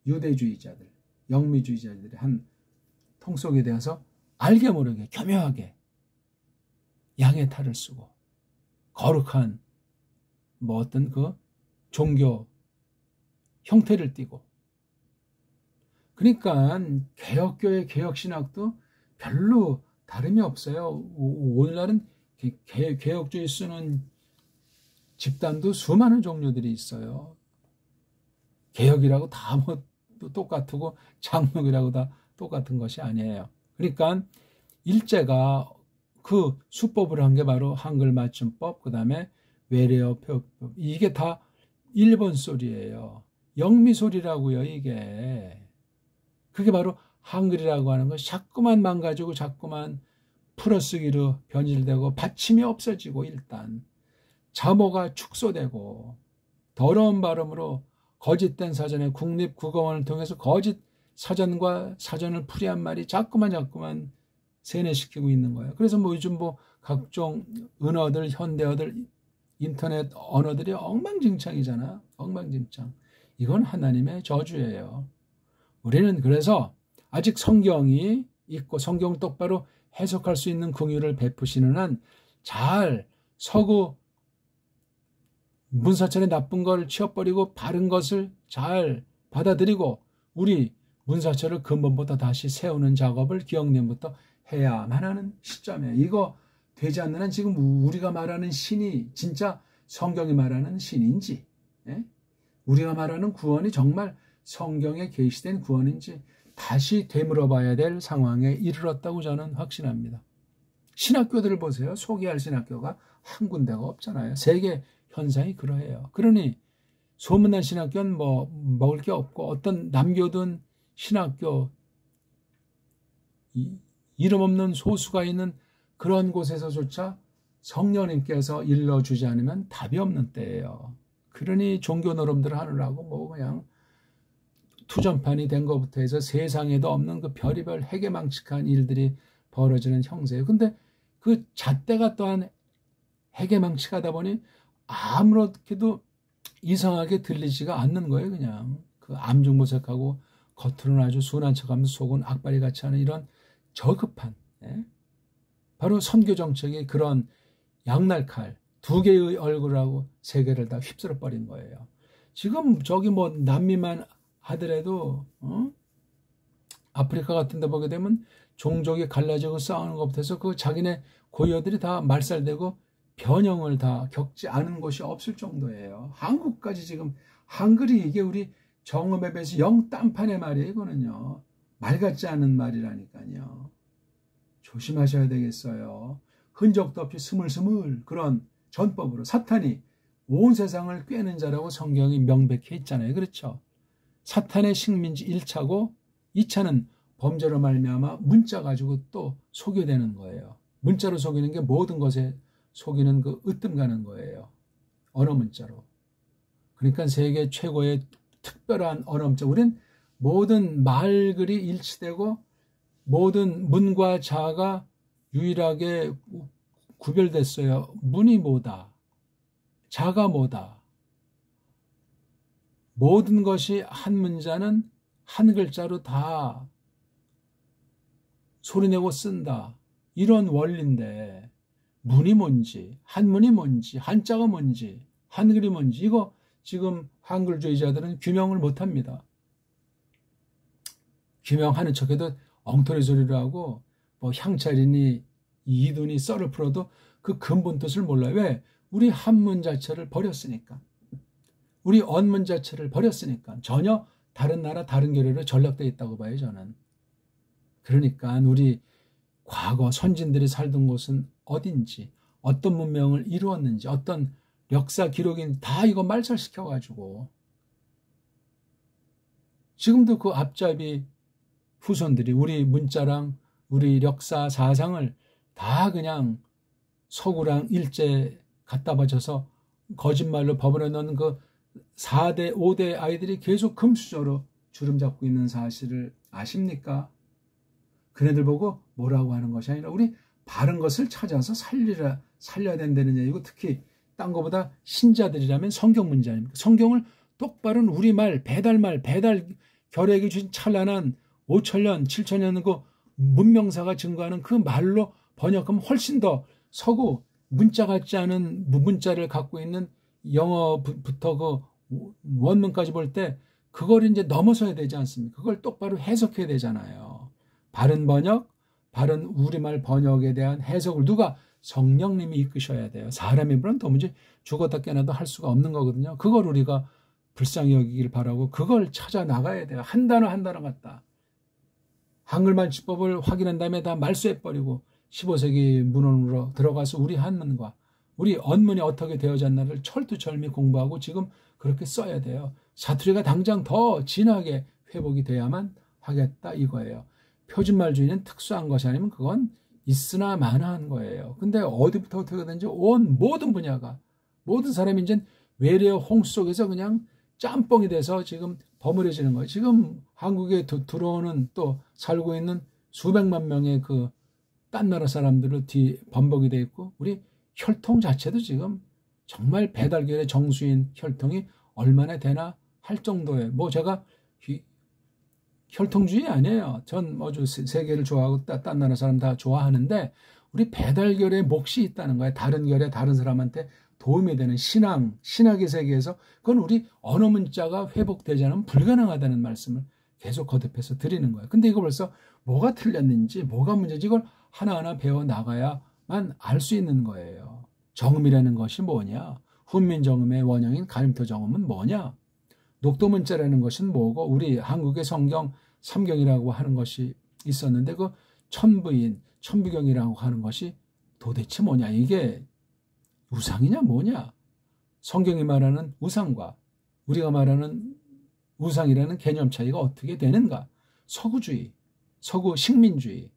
유대주의자들, 영미주의자들이 한 통속에 대해서 알게 모르게 교묘하게 양의 탈을 쓰고 거룩한 어떤 그 종교 형태를 띠고, 그러니까 개혁교회 개혁신학도 별로 다름이 없어요. 오늘날은 개혁주의 쓰는 집단도 수많은 종류들이 있어요. 개혁이라고 다 똑같고 장로이라고 다 똑같은 것이 아니에요. 그러니까 일제가 그 수법을 한 게 바로 한글 맞춤법, 그 다음에 외래어 표기법, 이게 다 일본 소리예요. 영미 소리라고요. 이게 그게 바로 한글이라고 하는 것이 자꾸만 망가지고 자꾸만 풀어쓰기로 변질되고 받침이 없어지고 일단 자모가 축소되고 더러운 발음으로 거짓된 사전에 국립국어원을 통해서 거짓 사전과 사전을 풀이한 말이 자꾸만 세뇌시키고 있는 거예요. 그래서 요즘 각종 은어들, 현대어들, 인터넷 언어들이 엉망진창이잖아. 엉망진창. 이건 하나님의 저주예요. 우리는 그래서 아직 성경이 있고 성경 똑바로 해석할 수 있는 긍휼을 베푸시는 한 잘 서구 문사철의 나쁜 걸 치워버리고 바른 것을 잘 받아들이고 우리 문사철을 근본부터 다시 세우는 작업을 기억년부터 해야만 하는 시점이에요. 이거 되지 않는 한 지금 우리가 말하는 신이 진짜 성경이 말하는 신인지, 우리가 말하는 구원이 정말 성경에 계시된 구원인지 다시 되물어봐야 될 상황에 이르렀다고 저는 확신합니다. 신학교들을 보세요. 소개할 신학교가 한 군데가 없잖아요. 세계 현상이 그러해요. 그러니 소문난 신학교는 먹을 게 없고 어떤 남겨둔 신학교, 이름 없는 소수가 있는 그런 곳에서조차 성령님께서 일러주지 않으면 답이 없는 때예요. 그러니 종교 노름들을 하느라고 그냥 투전판이 된 것부터 해서 세상에도 없는 그 별의별 해괴망측한 일들이 벌어지는 형세예요. 근데 그 잣대가 또한 해괴망측하다 보니 아무렇게도 이상하게 들리지가 않는 거예요. 그냥 그 암중무색하고 겉으로는 아주 순한 척하면서 속은 악바리 같이 하는 이런 저급한, 바로 선교 정책이 그런 양날칼 두 개의 얼굴하고 세계를 다 휩쓸어 버린 거예요. 지금 저기 남미만 하더라도 아프리카 같은 데 보게 되면 종족이 갈라지고 싸우는 것부터 해서 그 자기네 고유어들이 다 말살되고 변형을 다 겪지 않은 곳이 없을 정도예요. 한국까지 지금 한글이 이게 우리 정음에 비해서 딴판의 말이에요. 이거는요. 말 같지 않은 말이라니까요. 조심하셔야 되겠어요. 흔적도 없이 스물스물 그런 전법으로 사탄이 온 세상을 꿰는 자라고 성경이 명백히 했잖아요. 그렇죠? 사탄의 식민지 1차고 2차는 범죄로 말미암아 문자 가지고 또 속여되는 거예요. 문자로 속이는 게 모든 것에 속이는 그 으뜸 가는 거예요. 언어 문자로. 그러니까 세계 최고의 특별한 언어 문자. 우린 모든 말글이 일치되고 모든 문과 자가 유일하게 구별됐어요. 문이 뭐다. 자가 뭐다. 모든 것이 한 문자는 한 글자로 다 소리내고 쓴다. 이런 원리인데 문이 뭔지, 한문이 뭔지, 한자가 뭔지, 한글이 뭔지 이거 지금 한글주의자들은 규명을 못합니다. 규명하는 척해도 엉터리 소리를 하고 뭐 향차리니 이두니 썰을 풀어도 그 근본 뜻을 몰라요. 왜? 우리 한문 자체를 버렸으니까. 우리 언문 자체를 버렸으니까. 전혀 다른 나라 다른 교류로 전락되어 있다고 봐요. 저는. 그러니까 우리 과거 선진들이 살던 곳은 어딘지, 어떤 문명을 이루었는지, 어떤 역사 기록인지 다 이거 말살시켜가지고 지금도 그 앞잡이 후손들이 우리 문자랑 우리 역사 사상을 다 그냥 서구랑 일제 갖다 바쳐서 거짓말로 법원에 넣는 그 4대, 5대 아이들이 계속 금수저로 주름 잡고 있는 사실을 아십니까? 그네들 보고 뭐라고 하는 것이 아니라 우리 바른 것을 찾아서 살려야 된다는 얘기고 특히 딴 거보다 신자들이라면 성경 문제 아닙니까? 성경을 똑바른 우리말, 배달 결핵이 주신 찬란한 5천년, 7천년 그 문명사가 증거하는 그 말로 번역하면 훨씬 더 서구 문자 같지 않은 문자를 갖고 있는 영어부터 그 원문까지 볼 때 그걸 이제 넘어서야 되지 않습니까? 그걸 똑바로 해석해야 되잖아요. 바른 번역, 바른 우리말 번역에 대한 해석을 누가? 성령님이 이끄셔야 돼요. 사람이 물론 도무지 죽었다 깨어나도 할 수가 없는 거거든요. 그걸 우리가 불쌍히 여기길 바라고 그걸 찾아 나가야 돼요. 한 단어 한 단어 갖다. 한글만 지법을 확인한 다음에 다 말소해버리고 15세기 문헌으로 들어가서 우리 한문과 우리 언문이 어떻게 되어졌나를 철두철미 공부하고 지금 그렇게 써야 돼요. 사투리가 당장 더 진하게 회복이 돼야만 하겠다 이거예요. 표준말주의는 특수한 것이 아니면 그건 있으나 마나한 거예요. 근데 어디부터 어떻게 되는지 온 모든 분야가 모든 사람이 이제 외래어 홍 속에서 그냥 짬뽕이 돼서 지금 버무려지는 거예요. 지금 한국에 들어오는 또 살고 있는 수백만 명의 그 딴 나라 사람들로 범벅이 돼 있고 우리 혈통 자체도 지금 정말 배달결의 정수인 혈통이 얼마나 되나 할 정도예요. 뭐 제가 혈통주의 아니에요. 전 아주 세계를 좋아하고 딴 나라 사람 다 좋아하는데 우리 배달결의 몫이 있다는 거예요. 다른 결의 다른 사람한테 도움이 되는 신학의 세계에서 그건 우리 언어 문자가 회복되지 않으면 불가능하다는 말씀을 계속 거듭해서 드리는 거예요. 근데 이거 벌써 뭐가 틀렸는지 뭐가 문제인지 이걸 하나하나 배워 나가야만 알 수 있는 거예요. 정음이라는 것이 뭐냐? 훈민정음의 원형인 가림토 정음은 뭐냐? 녹도문자라는 것은 뭐고 우리 한국의 성경 삼경이라고 하는 것이 있었는데 그 천부경이라고 하는 것이 도대체 뭐냐? 이게 우상이냐 뭐냐? 성경이 말하는 우상과 우리가 말하는 우상이라는 개념 차이가 어떻게 되는가? 서구주의, 서구 식민주의,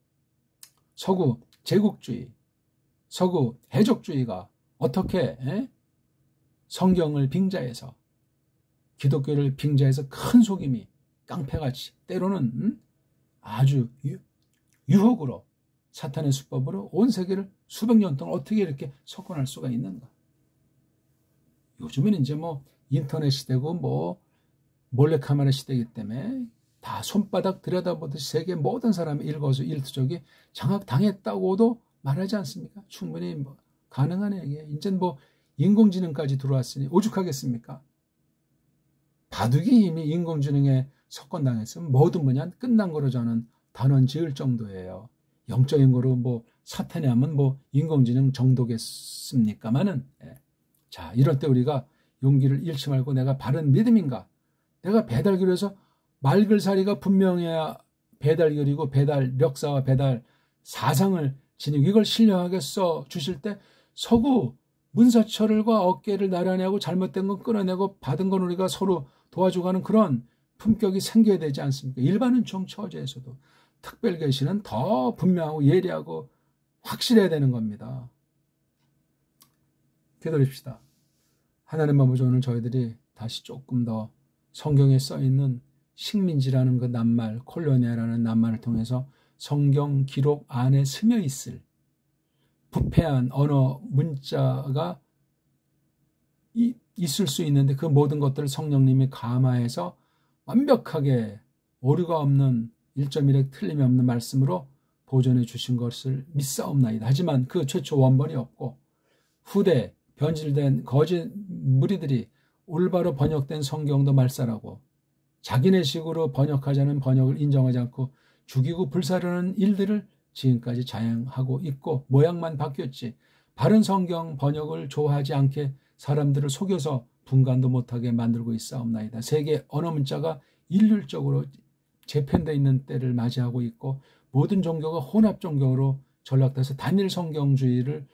서구 제국주의, 서구 해적주의가 어떻게 성경을 빙자해서 기독교를 빙자해서 큰 속임이 깡패같이 때로는 아주 유혹으로 사탄의 수법으로 온 세계를 수백 년 동안 어떻게 이렇게 석권할 수가 있는가. 요즘은 이제 뭐 인터넷 시대고 뭐 몰래카메라 시대이기 때문에 다 손바닥 들여다보듯이 세계 모든 사람의 일거수일투족이 장악당했다고도 말하지 않습니까? 충분히 뭐 가능한 얘기예요. 이제 뭐 인공지능까지 들어왔으니 오죽하겠습니까? 바둑이 이미 인공지능에 석권당했으면 모든 분야 끝난 거로 저는 단언 지을 정도예요. 영적인 거로 뭐 사탄이 하면 뭐 인공지능 정도겠습니까마는 자 이럴 때 우리가 용기를 잃지 말고 내가 바른 믿음인가? 내가 배달결에서 말글사리가 분명해야 배달결이고 배달 역사와 배달 사상을 지니고 이걸 신령하게 써 주실 때 서구 문사철과 어깨를 나란히하고 잘못된 건 끊어내고 받은 건 우리가 서로 도와줘가는 그런 품격이 생겨야 되지 않습니까? 일반은총 처제에서도 특별계시는 더 분명하고 예리하고 확실해야 되는 겁니다. 기도합시다. 하나님 아버지 오늘 저희들이 다시 조금 더 성경에 써있는 식민지라는 그 낱말, 콜로니아라는 낱말을 통해서 성경 기록 안에 스며 있을 부패한 언어 문자가 있을 수 있는데 그 모든 것들을 성령님이 감화해서 완벽하게 오류가 없는 1.1획 틀림이 없는 말씀으로 보존해 주신 것을 믿사옵나이다. 하지만 그 최초 원본이 없고 후대 변질된 거짓 무리들이 올바로 번역된 성경도 말살하고 자기네식으로 번역하자는 번역을 인정하지 않고 죽이고 불사르는 일들을 지금까지 자행하고 있고 모양만 바뀌었지 바른 성경 번역을 좋아하지 않게 사람들을 속여서 분간도 못하게 만들고 있사옵나이다. 세계 언어 문자가 일률적으로 재편되어 있는 때를 맞이하고 있고 모든 종교가 혼합 종교로 전락돼서 단일 성경주의를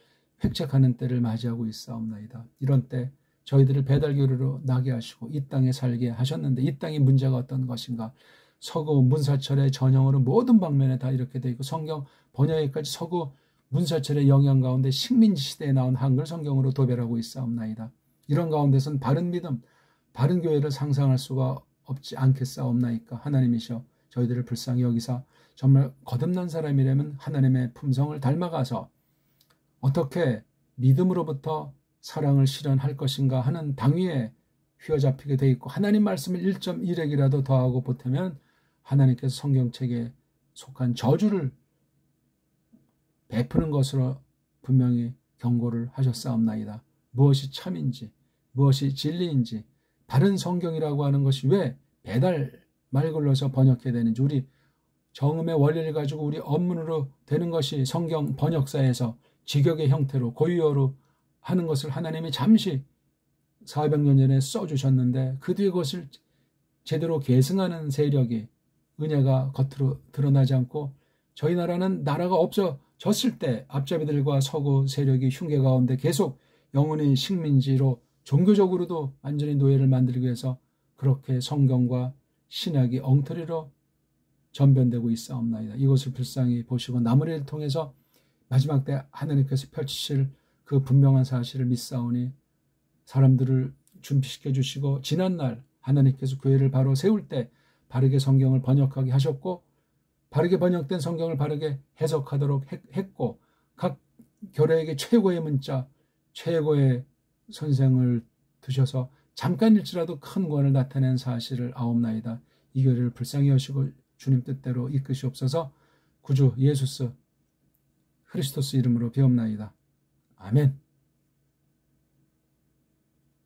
획책하는 때를 맞이하고 있사옵나이다. 이런 때 저희들을 배달교류로 나게 하시고 이 땅에 살게 하셨는데 이 땅의 문제가 어떤 것인가? 서구 문사철의 전형으로 모든 방면에 다 이렇게 되어 있고 성경 번역에까지 서구 문사철의 영향 가운데 식민지 시대에 나온 한글 성경으로 도배하고 있사옵나이다. 이런 가운데선 바른 믿음, 바른 교회를 상상할 수가 없지 않겠사옵나이까. 하나님이셔 저희들을 불쌍히 여기사 정말 거듭난 사람이라면 하나님의 품성을 닮아가서 어떻게 믿음으로부터 사랑을 실현할 것인가 하는 당위에 휘어잡히게 돼 있고 하나님 말씀을 1.1획이라도 더하고 보태면 하나님께서 성경책에 속한 저주를 베푸는 것으로 분명히 경고를 하셨사옵나이다. 무엇이 참인지 무엇이 진리인지 바른 성경이라고 하는 것이 왜 배달 말 걸러서 번역해야 되는지 우리 정음의 원리를 가지고 우리 업문으로 되는 것이 성경 번역사에서 직역의 형태로 고유어로 하는 것을 하나님이 잠시 400년 전에 써주셨는데 그 뒤에 그것을 제대로 계승하는 세력이 은혜가 겉으로 드러나지 않고 저희 나라는 나라가 없어졌을 때 앞잡이들과 서구 세력이 흉계 가운데 계속 영원히 식민지로 종교적으로도 완전히 노예를 만들기 위해서 그렇게 성경과 신학이 엉터리로 전변되고 있사옵나이다. 이것을 불쌍히 보시고 나무리를 통해서 마지막 때 하나님께서 펼치실 그 분명한 사실을 믿사오니 사람들을 준비시켜 주시고 지난날 하나님께서 교회를 바로 세울 때 바르게 성경을 번역하게 하셨고 바르게 번역된 성경을 바르게 해석하도록 했고 각 교회에게 최고의 문자, 최고의 선생을 두셔서 잠깐일지라도 큰 구원을 나타낸 사실을 아옵나이다. 이 교회를 불쌍히 여시고 주님 뜻대로 이끄시옵소서. 구주 예수스 크리스토스 이름으로 비옵나이다. 아멘.